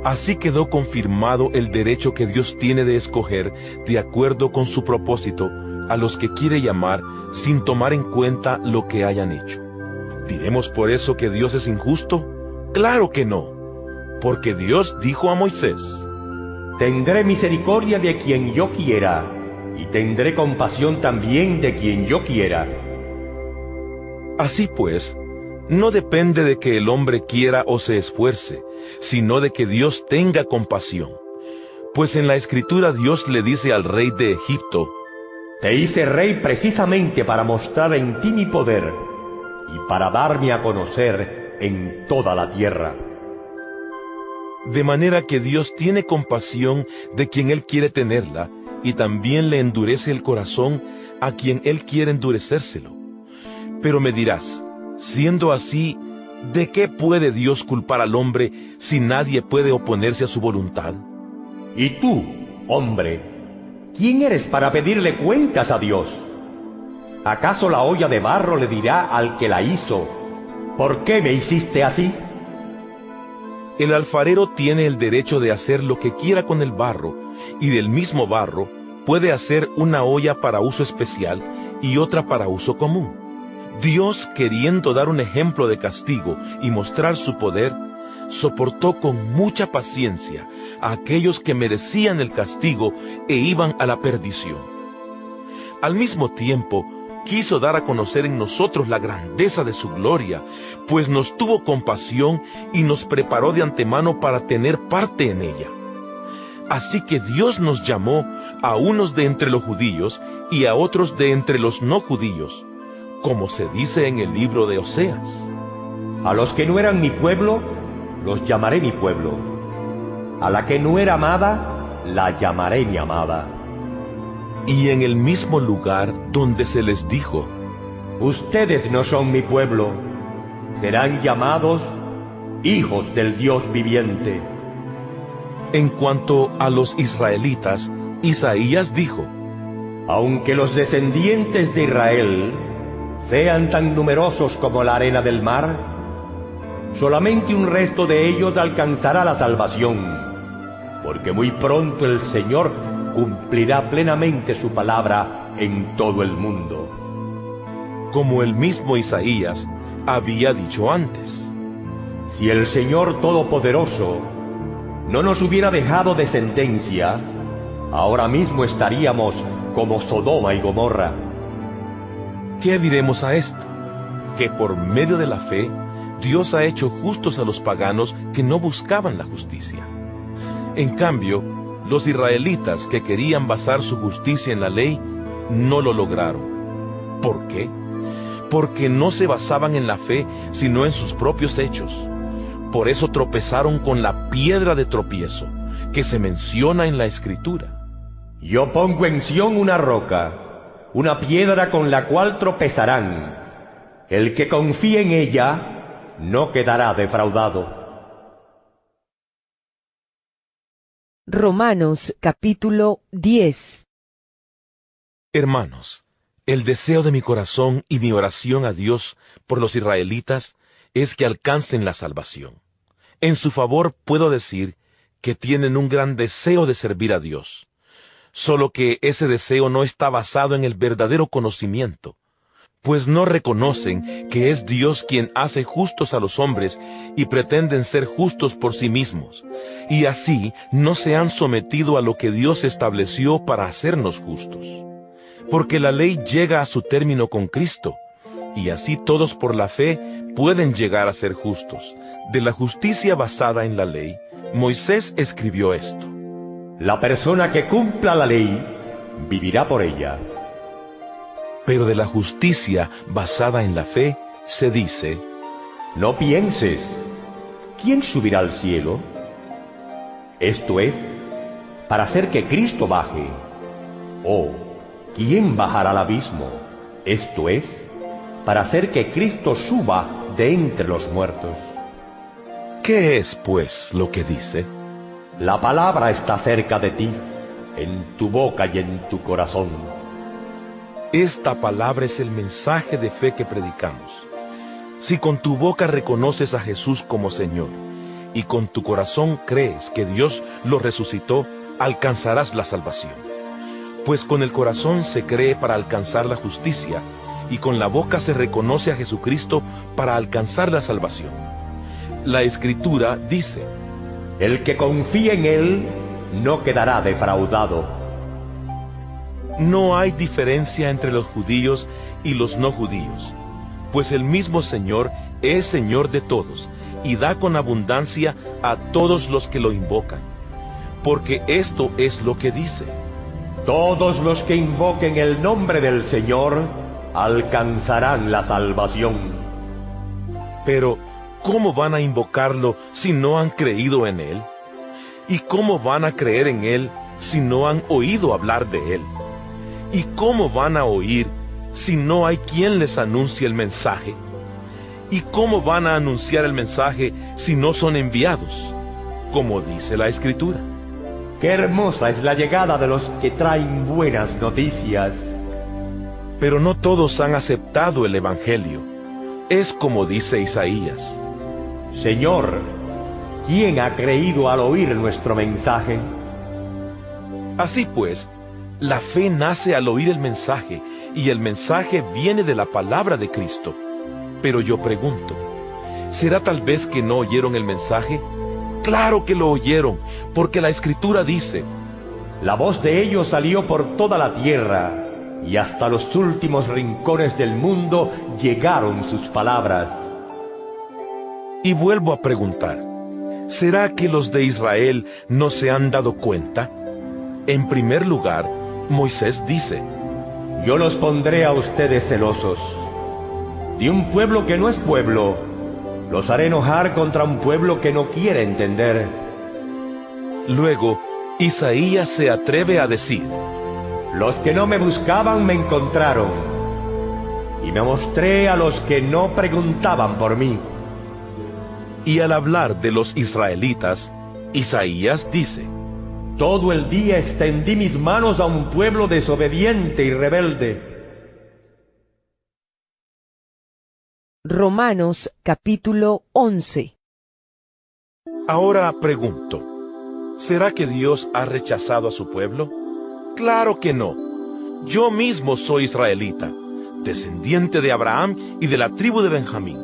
Así quedó confirmado el derecho que Dios tiene de escoger, de acuerdo con su propósito, a los que quiere llamar sin tomar en cuenta lo que hayan hecho. ¿Diremos por eso que Dios es injusto? ¡Claro que no! Porque Dios dijo a Moisés: tendré misericordia de quien yo quiera, y tendré compasión también de quien yo quiera. Así pues, no depende de que el hombre quiera o se esfuerce, sino de que Dios tenga compasión. Pues en la Escritura Dios le dice al rey de Egipto: te hice rey precisamente para mostrar en ti mi poder, y para darme a conocer en toda la tierra. De manera que Dios tiene compasión de quien Él quiere tenerla, y también le endurece el corazón a quien Él quiere endurecérselo. Pero me dirás, siendo así, ¿de qué puede Dios culpar al hombre si nadie puede oponerse a su voluntad? Y tú, hombre, ¿quién eres para pedirle cuentas a Dios? ¿Acaso la olla de barro le dirá al que la hizo: ¿por qué me hiciste así? El alfarero tiene el derecho de hacer lo que quiera con el barro, y del mismo barro puede hacer una olla para uso especial y otra para uso común. Dios, queriendo dar un ejemplo de castigo y mostrar su poder, soportó con mucha paciencia a aquellos que merecían el castigo e iban a la perdición. Al mismo tiempo, quiso dar a conocer en nosotros la grandeza de su gloria, pues nos tuvo compasión y nos preparó de antemano para tener parte en ella. Así que Dios nos llamó a unos de entre los judíos y a otros de entre los no judíos, como se dice en el libro de Oseas: a los que no eran mi pueblo, los llamaré mi pueblo. A la que no era amada, la llamaré mi amada. Y en el mismo lugar donde se les dijo: ustedes no son mi pueblo, serán llamados hijos del Dios viviente. En cuanto a los israelitas, Isaías dijo: aunque los descendientes de Israel sean tan numerosos como la arena del mar, solamente un resto de ellos alcanzará la salvación, porque muy pronto el Señor cumplirá plenamente su palabra en todo el mundo. Como el mismo Isaías había dicho antes: si el Señor Todopoderoso no nos hubiera dejado descendencia, ahora mismo estaríamos como Sodoma y Gomorra. ¿Qué diremos a esto? Que por medio de la fe, Dios ha hecho justos a los paganos que no buscaban la justicia. En cambio, los israelitas que querían basar su justicia en la ley, no lo lograron. ¿Por qué? Porque no se basaban en la fe, sino en sus propios hechos. Por eso tropezaron con la piedra de tropiezo, que se menciona en la Escritura. Yo pongo en Sión una roca, una piedra con la cual tropezarán. El que confíe en ella no quedará defraudado. Romanos capítulo 10. Hermanos, el deseo de mi corazón y mi oración a Dios por los israelitas es que alcancen la salvación. En su favor puedo decir que tienen un gran deseo de servir a Dios, solo que ese deseo no está basado en el verdadero conocimiento, pues no reconocen que es Dios quien hace justos a los hombres y pretenden ser justos por sí mismos, y así no se han sometido a lo que Dios estableció para hacernos justos. Porque la ley llega a su término con Cristo, y así todos por la fe pueden llegar a ser justos. De la justicia basada en la ley, Moisés escribió esto: la persona que cumpla la ley vivirá por ella. Pero de la justicia basada en la fe se dice: no pienses, ¿quién subirá al cielo? Esto es, para hacer que Cristo baje. O, ¿quién bajará al abismo? Esto es, para hacer que Cristo suba de entre los muertos. ¿Qué es, pues, lo que dice? La palabra está cerca de ti, en tu boca y en tu corazón. Esta palabra es el mensaje de fe que predicamos. Si con tu boca reconoces a Jesús como Señor, y con tu corazón crees que Dios lo resucitó, alcanzarás la salvación. Pues con el corazón se cree para alcanzar la justicia, y con la boca se reconoce a Jesucristo para alcanzar la salvación. La Escritura dice: el que confíe en Él no quedará defraudado. No hay diferencia entre los judíos y los no judíos, pues el mismo Señor es Señor de todos, y da con abundancia a todos los que lo invocan. Porque esto es lo que dice: todos los que invoquen el nombre del Señor alcanzarán la salvación. Pero, ¿cómo van a invocarlo si no han creído en Él? ¿Y cómo van a creer en Él si no han oído hablar de Él? ¿Y cómo van a oír si no hay quien les anuncie el mensaje? ¿Y cómo van a anunciar el mensaje si no son enviados? Como dice la Escritura: qué hermosa es la llegada de los que traen buenas noticias. Pero no todos han aceptado el Evangelio. Es como dice Isaías: Señor, ¿quién ha creído al oír nuestro mensaje? Así pues, la fe nace al oír el mensaje, y el mensaje viene de la palabra de Cristo. Pero yo pregunto, ¿será tal vez que no oyeron el mensaje? Claro que lo oyeron, porque la Escritura dice: la voz de ellos salió por toda la tierra, y hasta los últimos rincones del mundo llegaron sus palabras. Y vuelvo a preguntar, ¿será que los de Israel no se han dado cuenta? En primer lugar, Moisés dice: yo los pondré a ustedes celosos. De un pueblo que no es pueblo, los haré enojar contra un pueblo que no quiere entender. Luego, Isaías se atreve a decir: los que no me buscaban me encontraron, y me mostré a los que no preguntaban por mí. Y al hablar de los israelitas, Isaías dice: todo el día extendí mis manos a un pueblo desobediente y rebelde. Romanos capítulo 11. Ahora pregunto, ¿será que Dios ha rechazado a su pueblo? Claro que no. Yo mismo soy israelita, descendiente de Abraham y de la tribu de Benjamín.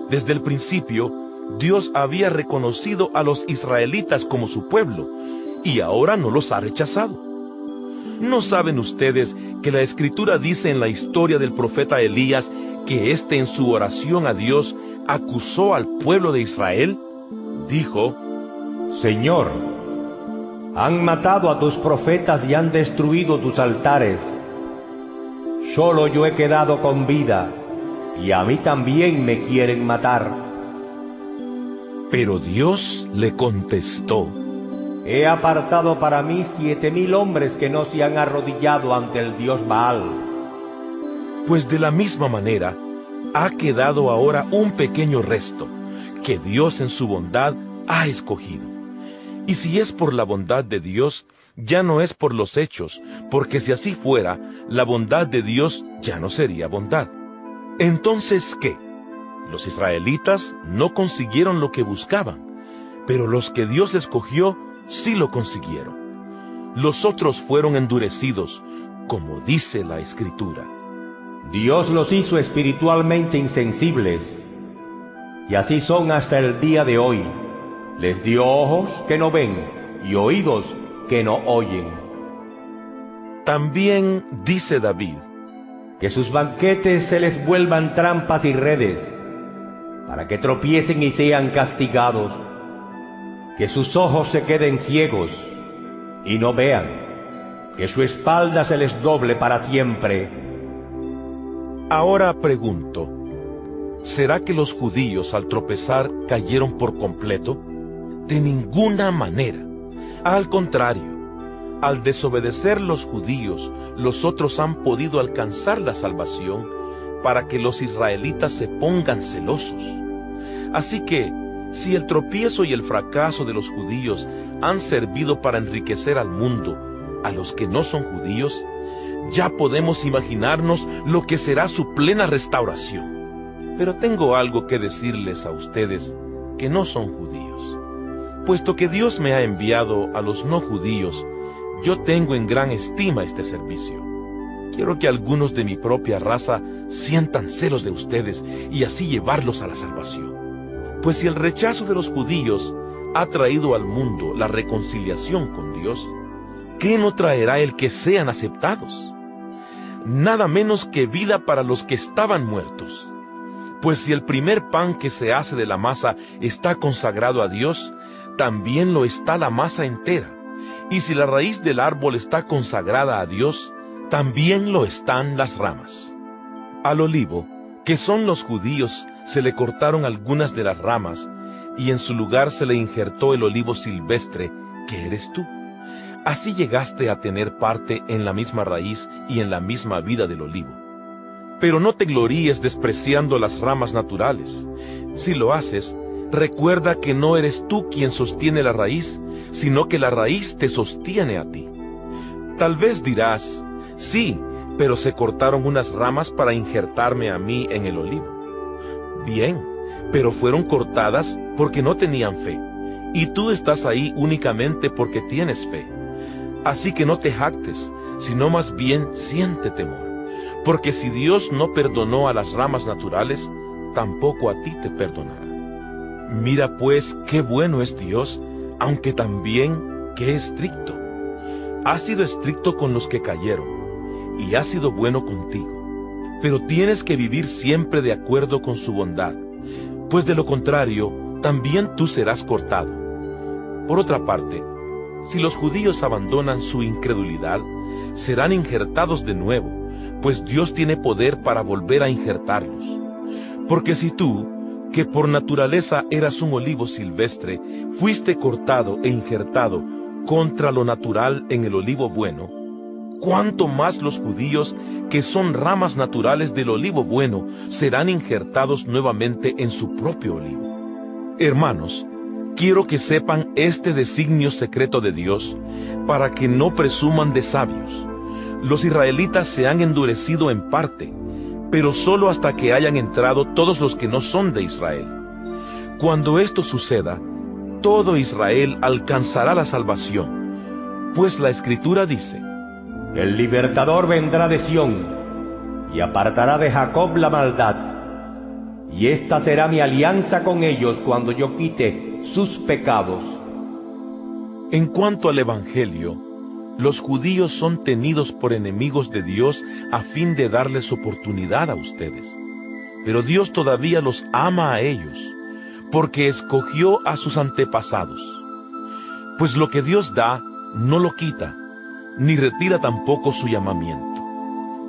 Desde el principio, Dios había reconocido a los israelitas como su pueblo, y ahora no los ha rechazado. ¿No saben ustedes que la Escritura dice en la historia del profeta Elías que éste en su oración a Dios acusó al pueblo de Israel? Dijo: Señor, han matado a tus profetas y han destruido tus altares. Solo yo he quedado con vida, y a mí también me quieren matar. Pero Dios le contestó: He apartado para mí 7,000 hombres que no se han arrodillado ante el dios Baal. Pues de la misma manera, ha quedado ahora un pequeño resto, que Dios en su bondad ha escogido. Y si es por la bondad de Dios, ya no es por los hechos, porque si así fuera, la bondad de Dios ya no sería bondad. Entonces, ¿qué? Los israelitas no consiguieron lo que buscaban, pero los que Dios escogió sí lo consiguieron. Los otros fueron endurecidos, como dice la Escritura. Dios los hizo espiritualmente insensibles, y así son hasta el día de hoy. Les dio ojos que no ven y oídos que no oyen. También dice David: Que sus banquetes se les vuelvan trampas y redes, para que tropiecen y sean castigados. Que sus ojos se queden ciegos y no vean, que su espalda se les doble para siempre. Ahora pregunto, ¿será que los judíos al tropezar cayeron por completo? De ninguna manera. Al contrario, al desobedecer los judíos, los otros han podido alcanzar la salvación para que los israelitas se pongan celosos. Así que, si el tropiezo y el fracaso de los judíos han servido para enriquecer al mundo, a los que no son judíos, ya podemos imaginarnos lo que será su plena restauración. Pero tengo algo que decirles a ustedes que no son judíos. Puesto que Dios me ha enviado a los no judíos, yo tengo en gran estima este servicio. Quiero que algunos de mi propia raza sientan celos de ustedes y así llevarlos a la salvación. Pues si el rechazo de los judíos ha traído al mundo la reconciliación con Dios, ¿qué no traerá el que sean aceptados? Nada menos que vida para los que estaban muertos. Pues si el primer pan que se hace de la masa está consagrado a Dios, también lo está la masa entera. Y si la raíz del árbol está consagrada a Dios, también lo están las ramas. Al olivo, que son los judíos, se le cortaron algunas de las ramas, y en su lugar se le injertó el olivo silvestre, que eres tú. Así llegaste a tener parte en la misma raíz y en la misma vida del olivo. Pero no te gloríes despreciando las ramas naturales. Si lo haces, recuerda que no eres tú quien sostiene la raíz, sino que la raíz te sostiene a ti. Tal vez dirás: sí, pero se cortaron unas ramas para injertarme a mí en el olivo. Bien, pero fueron cortadas porque no tenían fe, y tú estás ahí únicamente porque tienes fe. Así que no te jactes, sino más bien siente temor, porque si Dios no perdonó a las ramas naturales, tampoco a ti te perdonará. Mira pues qué bueno es Dios, aunque también qué estricto. Ha sido estricto con los que cayeron, y ha sido bueno contigo. Pero tienes que vivir siempre de acuerdo con su bondad, pues de lo contrario, también tú serás cortado. Por otra parte, si los judíos abandonan su incredulidad, serán injertados de nuevo, pues Dios tiene poder para volver a injertarlos. Porque si tú, que por naturaleza eras un olivo silvestre, fuiste cortado e injertado contra lo natural en el olivo bueno, ¿cuánto más los judíos, que son ramas naturales del olivo bueno, serán injertados nuevamente en su propio olivo? Hermanos, quiero que sepan este designio secreto de Dios, para que no presuman de sabios. Los israelitas se han endurecido en parte, pero solo hasta que hayan entrado todos los que no son de Israel. Cuando esto suceda, todo Israel alcanzará la salvación, pues la Escritura dice: El libertador vendrá de Sión, y apartará de Jacob la maldad, y esta será mi alianza con ellos cuando yo quite sus pecados. En cuanto al Evangelio, los judíos son tenidos por enemigos de Dios a fin de darles oportunidad a ustedes. Pero Dios todavía los ama a ellos, porque escogió a sus antepasados. Pues lo que Dios da, no lo quita, ni retira tampoco su llamamiento.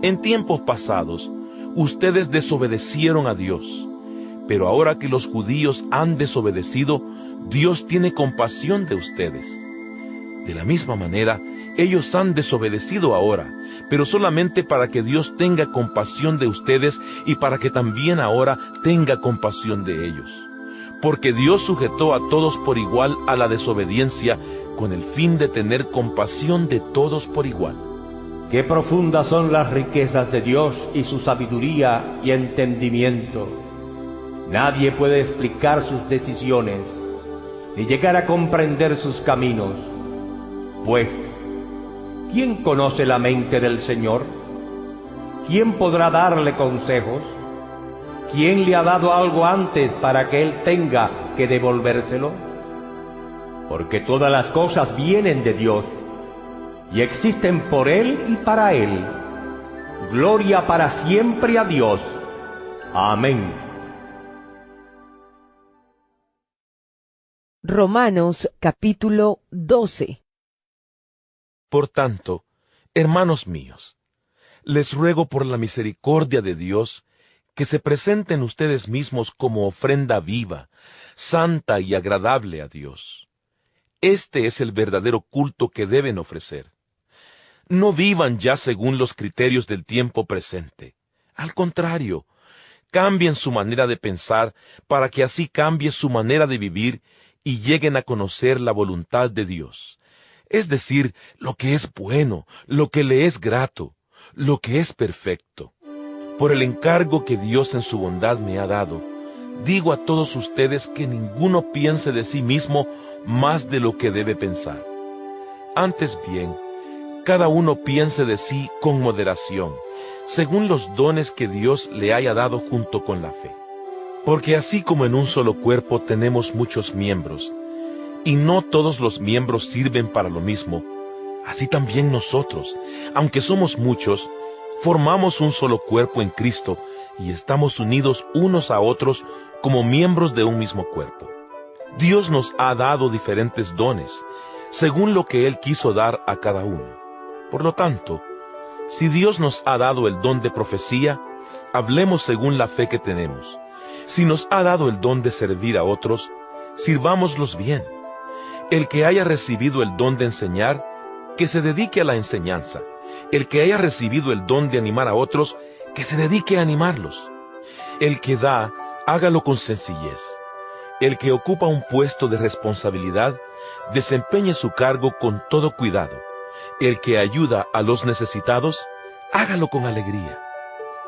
En tiempos pasados, ustedes desobedecieron a Dios, pero ahora que los judíos han desobedecido, Dios tiene compasión de ustedes. De la misma manera, ellos han desobedecido ahora, pero solamente para que Dios tenga compasión de ustedes y para que también ahora tenga compasión de ellos. Porque Dios sujetó a todos por igual a la desobediencia, con el fin de tener compasión de todos por igual. Qué profundas son las riquezas de Dios y su sabiduría y entendimiento. Nadie puede explicar sus decisiones, ni llegar a comprender sus caminos. Pues, ¿quién conoce la mente del Señor? ¿Quién podrá darle consejos? ¿Quién le ha dado algo antes para que Él tenga que devolvérselo? Porque todas las cosas vienen de Dios, y existen por Él y para Él. Gloria para siempre a Dios. Amén. Romanos capítulo 12. Por tanto, hermanos míos, les ruego por la misericordia de Dios que se presenten ustedes mismos como ofrenda viva, santa y agradable a Dios. Este es el verdadero culto que deben ofrecer. No vivan ya según los criterios del tiempo presente. Al contrario, cambien su manera de pensar para que así cambie su manera de vivir y lleguen a conocer la voluntad de Dios. Es decir, lo que es bueno, lo que le es grato, lo que es perfecto. Por el encargo que Dios en su bondad me ha dado, digo a todos ustedes que ninguno piense de sí mismo más de lo que debe pensar. Antes bien, cada uno piense de sí con moderación, según los dones que Dios le haya dado junto con la fe. Porque así como en un solo cuerpo tenemos muchos miembros, y no todos los miembros sirven para lo mismo, así también nosotros, aunque somos muchos, formamos un solo cuerpo en Cristo y estamos unidos unos a otros como miembros de un mismo cuerpo. Dios nos ha dado diferentes dones, según lo que Él quiso dar a cada uno. Por lo tanto, si Dios nos ha dado el don de profecía, hablemos según la fe que tenemos. Si nos ha dado el don de servir a otros, sirvámoslos bien. El que haya recibido el don de enseñar, que se dedique a la enseñanza. El que haya recibido el don de animar a otros, que se dedique a animarlos. El que da, hágalo con sencillez. El que ocupa un puesto de responsabilidad, desempeñe su cargo con todo cuidado. El que ayuda a los necesitados, hágalo con alegría.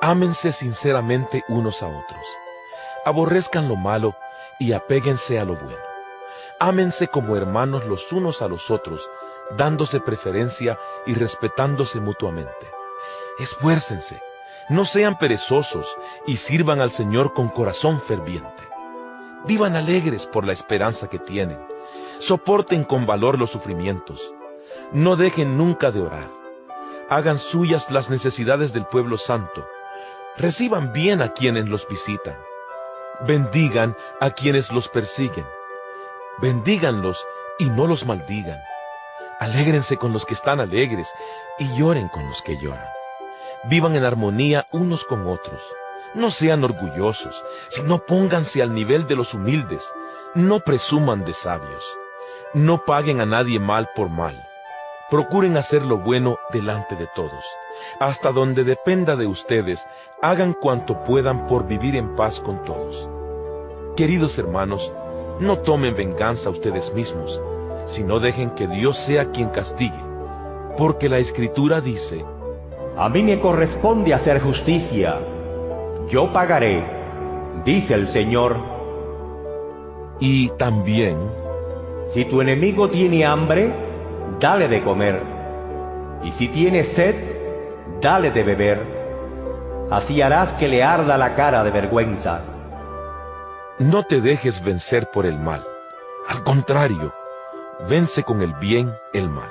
Ámense sinceramente unos a otros. Aborrezcan lo malo y apéguense a lo bueno. Ámense como hermanos los unos a los otros, dándose preferencia y respetándose mutuamente. Esfuércense, no sean perezosos y sirvan al Señor con corazón ferviente. Vivan alegres por la esperanza que tienen. Soporten con valor los sufrimientos. No dejen nunca de orar. Hagan suyas las necesidades del pueblo santo. Reciban bien a quienes los visitan. Bendigan a quienes los persiguen. Bendíganlos y no los maldigan. Alégrense con los que están alegres y lloren con los que lloran. Vivan en armonía unos con otros. No sean orgullosos, sino pónganse al nivel de los humildes. No presuman de sabios. No paguen a nadie mal por mal. Procuren hacer lo bueno delante de todos. Hasta donde dependa de ustedes, hagan cuanto puedan por vivir en paz con todos. Queridos hermanos, no tomen venganza ustedes mismos, sino dejen que Dios sea quien castigue. Porque la Escritura dice: A mí me corresponde hacer justicia. Yo pagaré, dice el Señor. Y también, si tu enemigo tiene hambre, dale de comer, y si tiene sed, dale de beber. Así harás que le arda la cara de vergüenza. no te dejes vencer por el mal. Al contrario, vence con el bien el mal.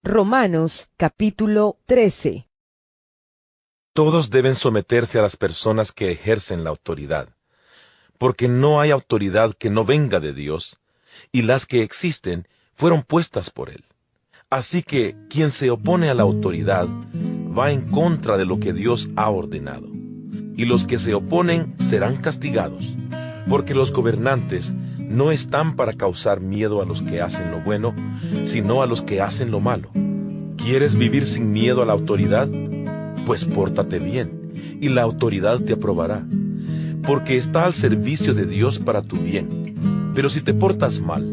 Romanos capítulo 13. Todos deben someterse a las personas que ejercen la autoridad, porque no hay autoridad que no venga de Dios, y las que existen fueron puestas por Él. Así que quien se opone a la autoridad va en contra de lo que Dios ha ordenado, y los que se oponen serán castigados, porque los gobernantes no están para causar miedo a los que hacen lo bueno, sino a los que hacen lo malo. ¿Quieres vivir sin miedo a la autoridad? Pues pórtate bien, y la autoridad te aprobará, porque está al servicio de Dios para tu bien. Pero si te portas mal,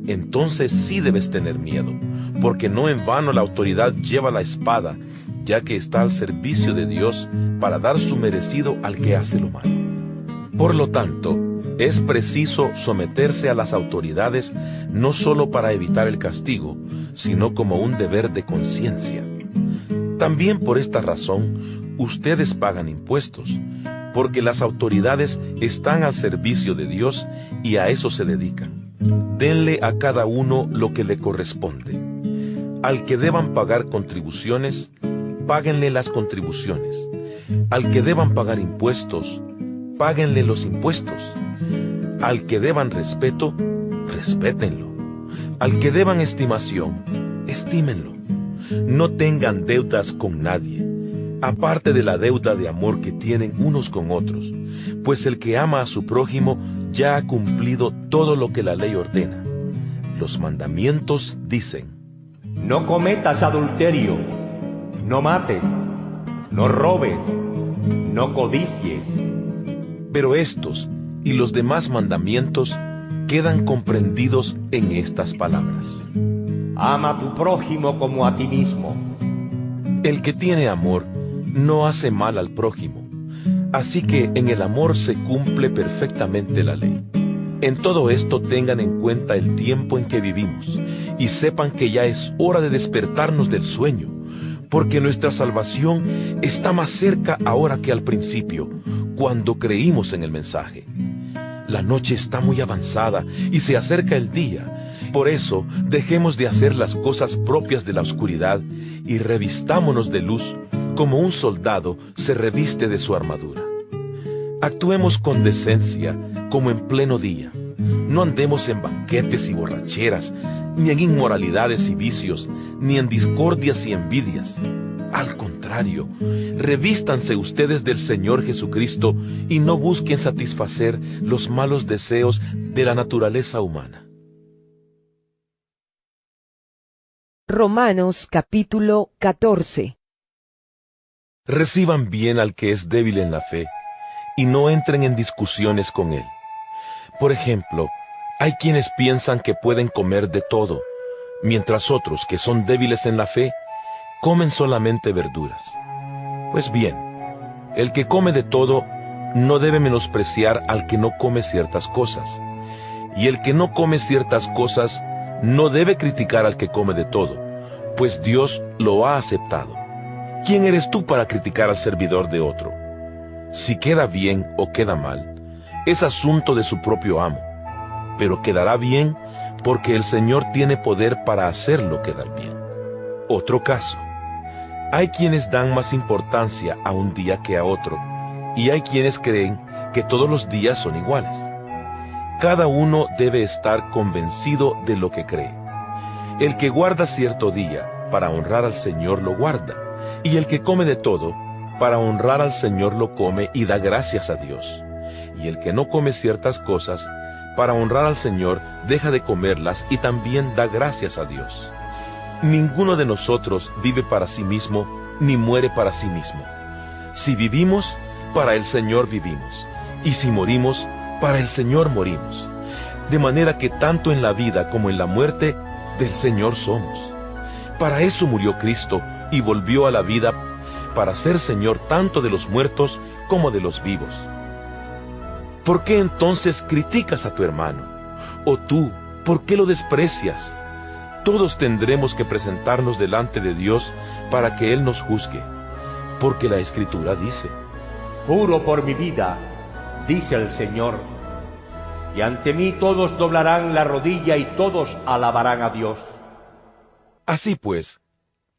entonces sí debes tener miedo, porque no en vano la autoridad lleva la espada, ya que está al servicio de Dios para dar su merecido al que hace lo malo. Por lo tanto, es preciso someterse a las autoridades no solo para evitar el castigo, sino como un deber de conciencia. También por esta razón, ustedes pagan impuestos, porque las autoridades están al servicio de Dios y a eso se dedican. Denle a cada uno lo que le corresponde. Al que deban pagar contribuciones, páguenle las contribuciones. Al que deban pagar impuestos, páguenle los impuestos. Al que deban respeto, respétenlo. Al que deban estimación, estímenlo. No tengan deudas con nadie, aparte de la deuda de amor que tienen unos con otros, pues el que ama a su prójimo ya ha cumplido todo lo que la ley ordena. Los mandamientos dicen: No cometas adulterio, no mates, no robes, no codicies. Pero estos y los demás mandamientos quedan comprendidos en estas palabras: Ama a tu prójimo como a ti mismo. El que tiene amor no hace mal al prójimo, así que en el amor se cumple perfectamente la ley. En todo esto tengan en cuenta el tiempo en que vivimos, y sepan que ya es hora de despertarnos del sueño, porque nuestra salvación está más cerca ahora que al principio, cuando creímos en el mensaje. La noche está muy avanzada y se acerca el día. Por eso, dejemos de hacer las cosas propias de la oscuridad y revistámonos de luz como un soldado se reviste de su armadura. Actuemos con decencia como en pleno día. No andemos en banquetes y borracheras, ni en inmoralidades y vicios, ni en discordias y envidias. Al contrario, revístanse ustedes del Señor Jesucristo y no busquen satisfacer los malos deseos de la naturaleza humana. Romanos capítulo 14. Reciban bien al que es débil en la fe y no entren en discusiones con él. Por ejemplo, hay quienes piensan que pueden comer de todo, mientras otros, que son débiles en la fe, comen solamente verduras. Pues bien, el que come de todo no debe menospreciar al que no come ciertas cosas, y el que no come ciertas cosas no debe criticar al que come de todo, pues Dios lo ha aceptado. ¿Quién eres tú para criticar al servidor de otro? Si queda bien o queda mal, es asunto de su propio amo, pero quedará bien porque el Señor tiene poder para hacerlo quedar bien. Otro caso: hay quienes dan más importancia a un día que a otro, y hay quienes creen que todos los días son iguales. Cada uno debe estar convencido de lo que cree. El que guarda cierto día para honrar al Señor lo guarda, y el que come de todo para honrar al Señor lo come y da gracias a Dios. Y el que no come ciertas cosas para honrar al Señor deja de comerlas y también da gracias a Dios. Ninguno de nosotros vive para sí mismo, ni muere para sí mismo. Si vivimos, para el Señor vivimos, y si morimos, para el Señor morimos. De manera que tanto en la vida como en la muerte, del Señor somos. Para eso murió Cristo y volvió a la vida, para ser Señor tanto de los muertos como de los vivos. ¿Por qué entonces criticas a tu hermano? ¿O tú, por qué lo desprecias? Todos tendremos que presentarnos delante de Dios para que Él nos juzgue, porque la Escritura dice: Juro por mi vida, dice el Señor, y ante mí todos doblarán la rodilla y todos alabarán a Dios. Así pues,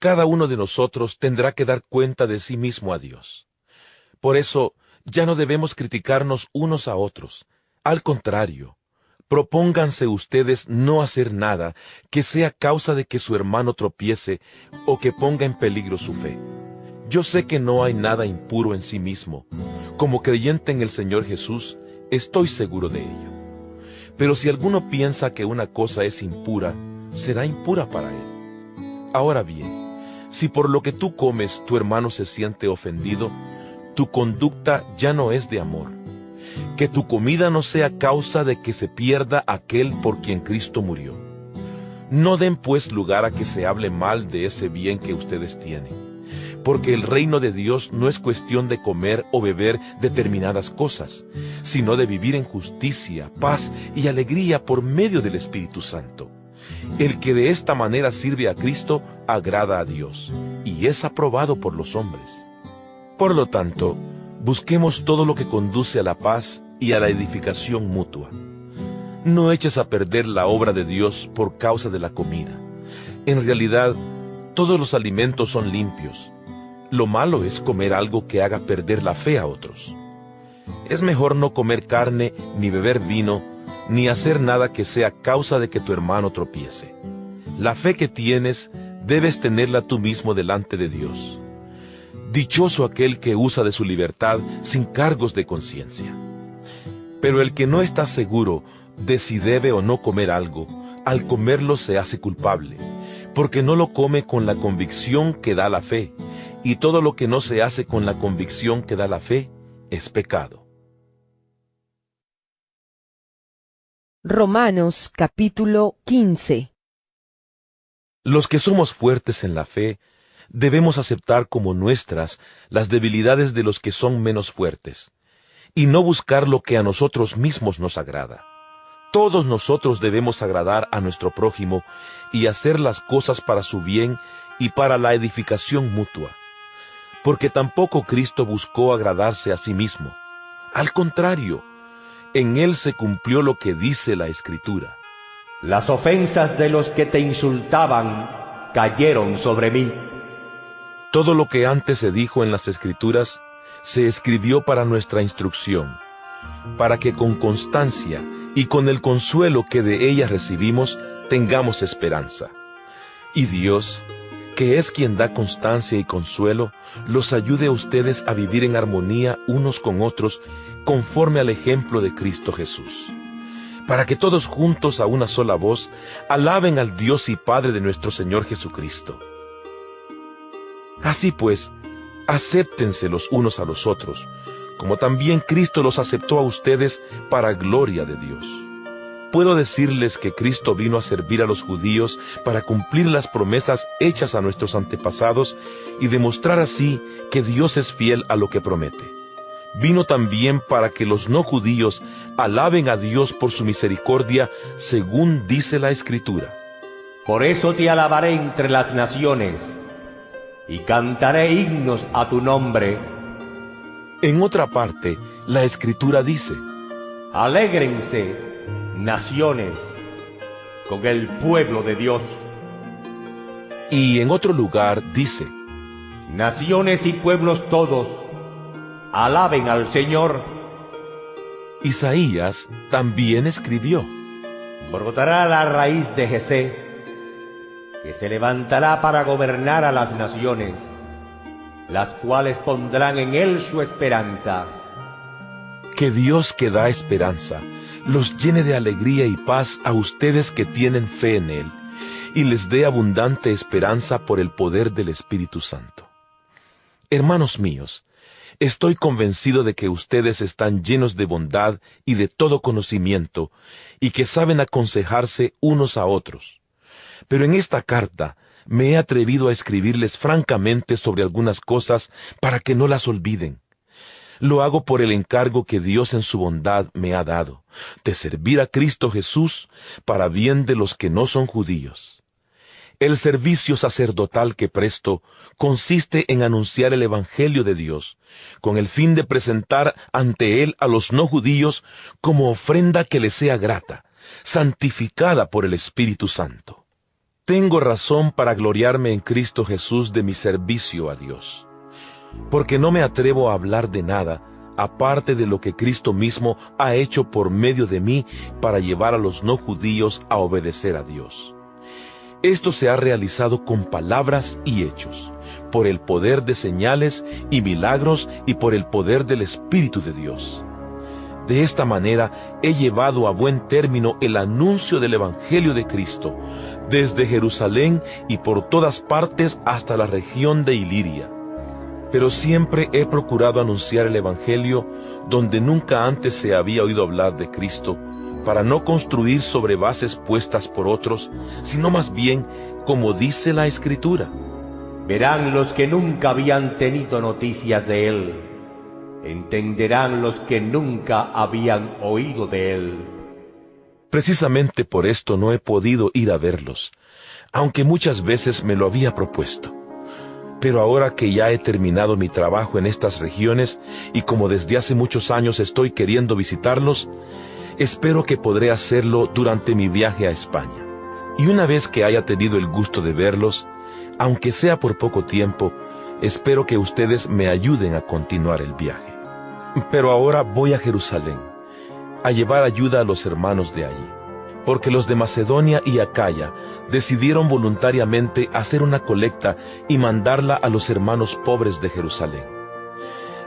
cada uno de nosotros tendrá que dar cuenta de sí mismo a Dios. Por eso, ya no debemos criticarnos unos a otros. Al contrario, propónganse ustedes no hacer nada que sea causa de que su hermano tropiece o que ponga en peligro su fe. Yo sé que no hay nada impuro en sí mismo. Como creyente en el Señor Jesús, estoy seguro de ello. Pero si alguno piensa que una cosa es impura, será impura para él. Ahora bien, si por lo que tú comes tu hermano se siente ofendido, tu conducta ya no es de amor. Que tu comida no sea causa de que se pierda aquel por quien Cristo murió. No den pues lugar a que se hable mal de ese bien que ustedes tienen, porque el reino de Dios no es cuestión de comer o beber determinadas cosas, sino de vivir en justicia, paz y alegría por medio del Espíritu Santo. El que de esta manera sirve a Cristo agrada a Dios, y es aprobado por los hombres. Por lo tanto, busquemos todo lo que conduce a la paz y a la edificación mutua. No eches a perder la obra de Dios por causa de la comida. En realidad, todos los alimentos son limpios. Lo malo es comer algo que haga perder la fe a otros. Es mejor no comer carne, ni beber vino, ni hacer nada que sea causa de que tu hermano tropiece. La fe que tienes, debes tenerla tú mismo delante de Dios. Dichoso aquel que usa de su libertad sin cargos de conciencia. Pero el que no está seguro de si debe o no comer algo, al comerlo se hace culpable, porque no lo come con la convicción que da la fe, y todo lo que no se hace con la convicción que da la fe es pecado. Romanos capítulo 15. Los que somos fuertes en la fe, debemos aceptar como nuestras las debilidades de los que son menos fuertes, y no buscar lo que a nosotros mismos nos agrada. Todos nosotros debemos agradar a nuestro prójimo y hacer las cosas para su bien y para la edificación mutua. Porque tampoco Cristo buscó agradarse a sí mismo. Al contrario, en Él se cumplió lo que dice la Escritura: Las ofensas de los que te insultaban cayeron sobre mí. Todo lo que antes se dijo en las Escrituras se escribió para nuestra instrucción, para que con constancia y con el consuelo que de ellas recibimos tengamos esperanza. Y Dios, que es quien da constancia y consuelo, los ayude a ustedes a vivir en armonía unos con otros, conforme al ejemplo de Cristo Jesús, para que todos juntos a una sola voz alaben al Dios y Padre de nuestro Señor Jesucristo. Así pues, acéptense los unos a los otros, como también Cristo los aceptó a ustedes para gloria de Dios. Puedo decirles que Cristo vino a servir a los judíos para cumplir las promesas hechas a nuestros antepasados y demostrar así que Dios es fiel a lo que promete. Vino también para que los no judíos alaben a Dios por su misericordia, según dice la Escritura. Por eso te alabaré entre las naciones, y cantaré himnos a tu nombre. En otra parte, la Escritura dice: Alégrense, naciones, con el pueblo de Dios. Y en otro lugar dice: Naciones y pueblos todos, alaben al Señor. Isaías también escribió: Brotará la raíz de Jesé, que se levantará para gobernar a las naciones, las cuales pondrán en él su esperanza. Que Dios, que da esperanza, los llene de alegría y paz a ustedes que tienen fe en Él, y les dé abundante esperanza por el poder del Espíritu Santo. Hermanos míos, estoy convencido de que ustedes están llenos de bondad y de todo conocimiento, y que saben aconsejarse unos a otros. Pero en esta carta me he atrevido a escribirles francamente sobre algunas cosas para que no las olviden. Lo hago por el encargo que Dios en su bondad me ha dado, de servir a Cristo Jesús para bien de los que no son judíos. El servicio sacerdotal que presto consiste en anunciar el Evangelio de Dios, con el fin de presentar ante Él a los no judíos como ofrenda que les sea grata, santificada por el Espíritu Santo. Tengo razón para gloriarme en Cristo Jesús de mi servicio a Dios, porque no me atrevo a hablar de nada, aparte de lo que Cristo mismo ha hecho por medio de mí para llevar a los no judíos a obedecer a Dios. Esto se ha realizado con palabras y hechos, por el poder de señales y milagros y por el poder del Espíritu de Dios. De esta manera he llevado a buen término el anuncio del Evangelio de Cristo, desde Jerusalén y por todas partes hasta la región de Iliria. Pero siempre he procurado anunciar el Evangelio donde nunca antes se había oído hablar de Cristo, para no construir sobre bases puestas por otros, sino más bien, como dice la Escritura: verán los que nunca habían tenido noticias de Él, entenderán los que nunca habían oído de Él. Precisamente por esto no he podido ir a verlos, aunque muchas veces me lo había propuesto. Pero ahora que ya he terminado mi trabajo en estas regiones, y como desde hace muchos años estoy queriendo visitarlos, espero que podré hacerlo durante mi viaje a España. Y una vez que haya tenido el gusto de verlos, aunque sea por poco tiempo, espero que ustedes me ayuden a continuar el viaje. Pero ahora voy a Jerusalén, a llevar ayuda a los hermanos de allí, porque los de Macedonia y Acaya decidieron voluntariamente hacer una colecta y mandarla a los hermanos pobres de Jerusalén.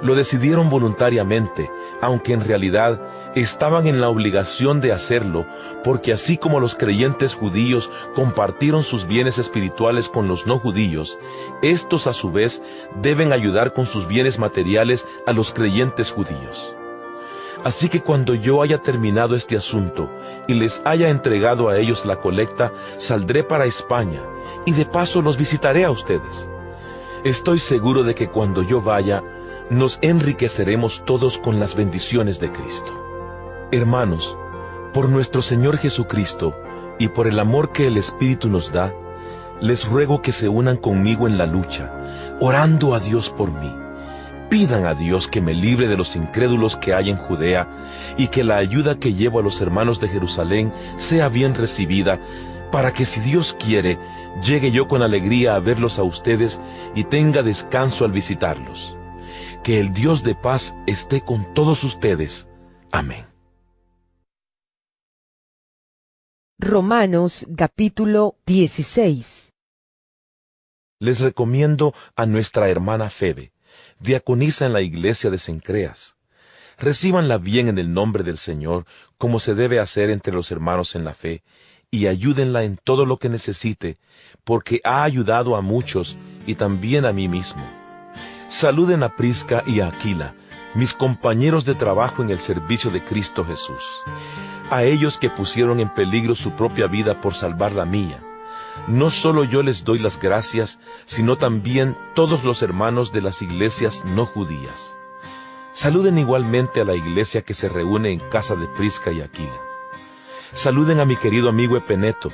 Lo decidieron voluntariamente, aunque en realidad estaban en la obligación de hacerlo, porque así como los creyentes judíos compartieron sus bienes espirituales con los no judíos, estos a su vez deben ayudar con sus bienes materiales a los creyentes judíos. Así que cuando yo haya terminado este asunto y les haya entregado a ellos la colecta, saldré para España y de paso los visitaré a ustedes. Estoy seguro de que cuando yo vaya, nos enriqueceremos todos con las bendiciones de Cristo. Hermanos, por nuestro Señor Jesucristo y por el amor que el Espíritu nos da, les ruego que se unan conmigo en la lucha, orando a Dios por mí. Pidan a Dios que me libre de los incrédulos que hay en Judea y que la ayuda que llevo a los hermanos de Jerusalén sea bien recibida, para que, si Dios quiere, llegue yo con alegría a verlos a ustedes y tenga descanso al visitarlos. Que el Dios de paz esté con todos ustedes. Amén. Romanos capítulo 16. Les recomiendo a nuestra hermana Febe, diaconisa en la iglesia de Cencreas. Recíbanla bien en el nombre del Señor, como se debe hacer entre los hermanos en la fe, y ayúdenla en todo lo que necesite, porque ha ayudado a muchos y también a mí mismo. Saluden a Prisca y a Aquila, mis compañeros de trabajo en el servicio de Cristo Jesús. A ellos que pusieron en peligro su propia vida por salvar la mía. No solo yo les doy las gracias, sino también todos los hermanos de las iglesias no judías. Saluden igualmente a la iglesia que se reúne en casa de Prisca y Aquila. Saluden a mi querido amigo Epeneto,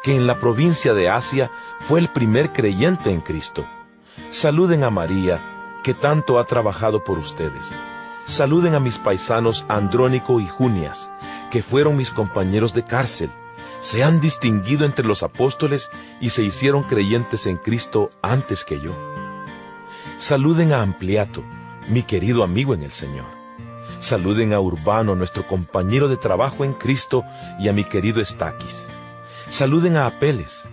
que en la provincia de Asia fue el primer creyente en Cristo. Saluden a María, que tanto ha trabajado por ustedes. Saluden a mis paisanos Andrónico y Junias, que fueron mis compañeros de cárcel. Se han distinguido entre los apóstoles y se hicieron creyentes en Cristo antes que yo. Saluden a Ampliato, mi querido amigo en el Señor. Saluden a Urbano, nuestro compañero de trabajo en Cristo, y a mi querido Estaquis. Saluden a Apeles,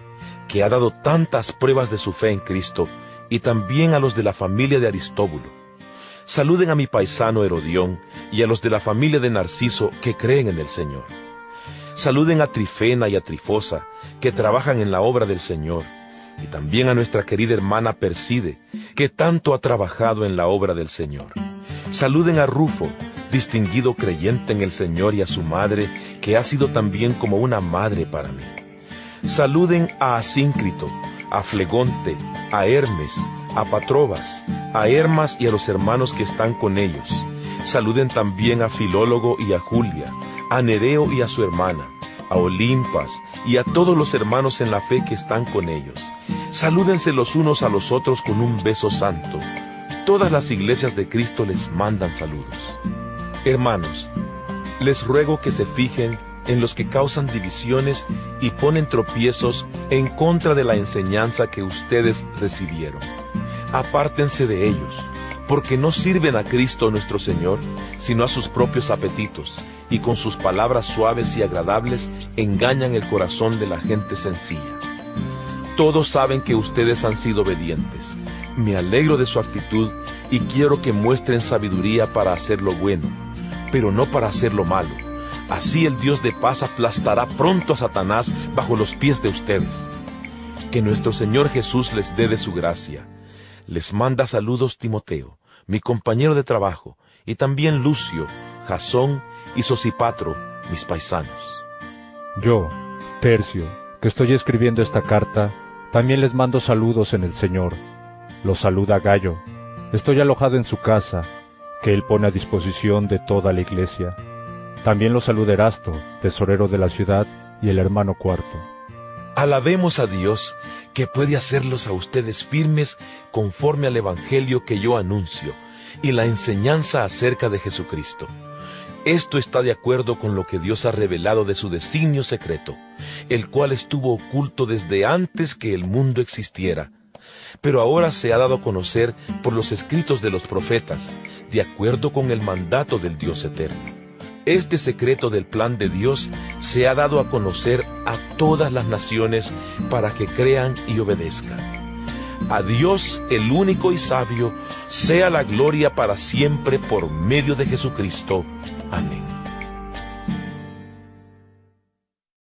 que ha dado tantas pruebas de su fe en Cristo, y también a los de la familia de Aristóbulo. Saluden a mi paisano Herodión y a los de la familia de Narciso que creen en el Señor. Saluden a Trifena y a Trifosa, que trabajan en la obra del Señor, y también a nuestra querida hermana Perside, que tanto ha trabajado en la obra del Señor. Saluden a Rufo, distinguido creyente en el Señor, y a su madre, que ha sido también como una madre para mí. Saluden a Asíncrito, a Flegonte, a Hermes, a Patrobas, a Hermas y a los hermanos que están con ellos. Saluden también a Filólogo y a Julia, a Nereo y a su hermana, a Olimpas y a todos los hermanos en la fe que están con ellos. Salúdense los unos a los otros con un beso santo. Todas las iglesias de Cristo les mandan saludos. Hermanos, les ruego que se fijen en los que causan divisiones y ponen tropiezos en contra de la enseñanza que ustedes recibieron. Apártense de ellos, porque no sirven a Cristo nuestro Señor, sino a sus propios apetitos, y con sus palabras suaves y agradables engañan el corazón de la gente sencilla. Todos saben que ustedes han sido obedientes. Me alegro de su actitud y quiero que muestren sabiduría para hacer lo bueno, pero no para hacer lo malo. Así el Dios de paz aplastará pronto a Satanás bajo los pies de ustedes. Que nuestro Señor Jesús les dé de su gracia. Les manda saludos Timoteo, mi compañero de trabajo, y también Lucio, Jasón y Sosipatro, mis paisanos. Yo, Tercio, que estoy escribiendo esta carta, también les mando saludos en el Señor. Los saluda Gayo. Estoy alojado en su casa, que él pone a disposición de toda la iglesia. También los saluda Erasto, tesorero de la ciudad, y el hermano Cuarto. Alabemos a Dios, que puede hacerlos a ustedes firmes conforme al evangelio que yo anuncio, y la enseñanza acerca de Jesucristo. Esto está de acuerdo con lo que Dios ha revelado de su designio secreto, el cual estuvo oculto desde antes que el mundo existiera, pero ahora se ha dado a conocer por los escritos de los profetas, de acuerdo con el mandato del Dios eterno. Este secreto del plan de Dios se ha dado a conocer a todas las naciones para que crean y obedezcan. A Dios, el único y sabio, sea la gloria para siempre por medio de Jesucristo. Amén.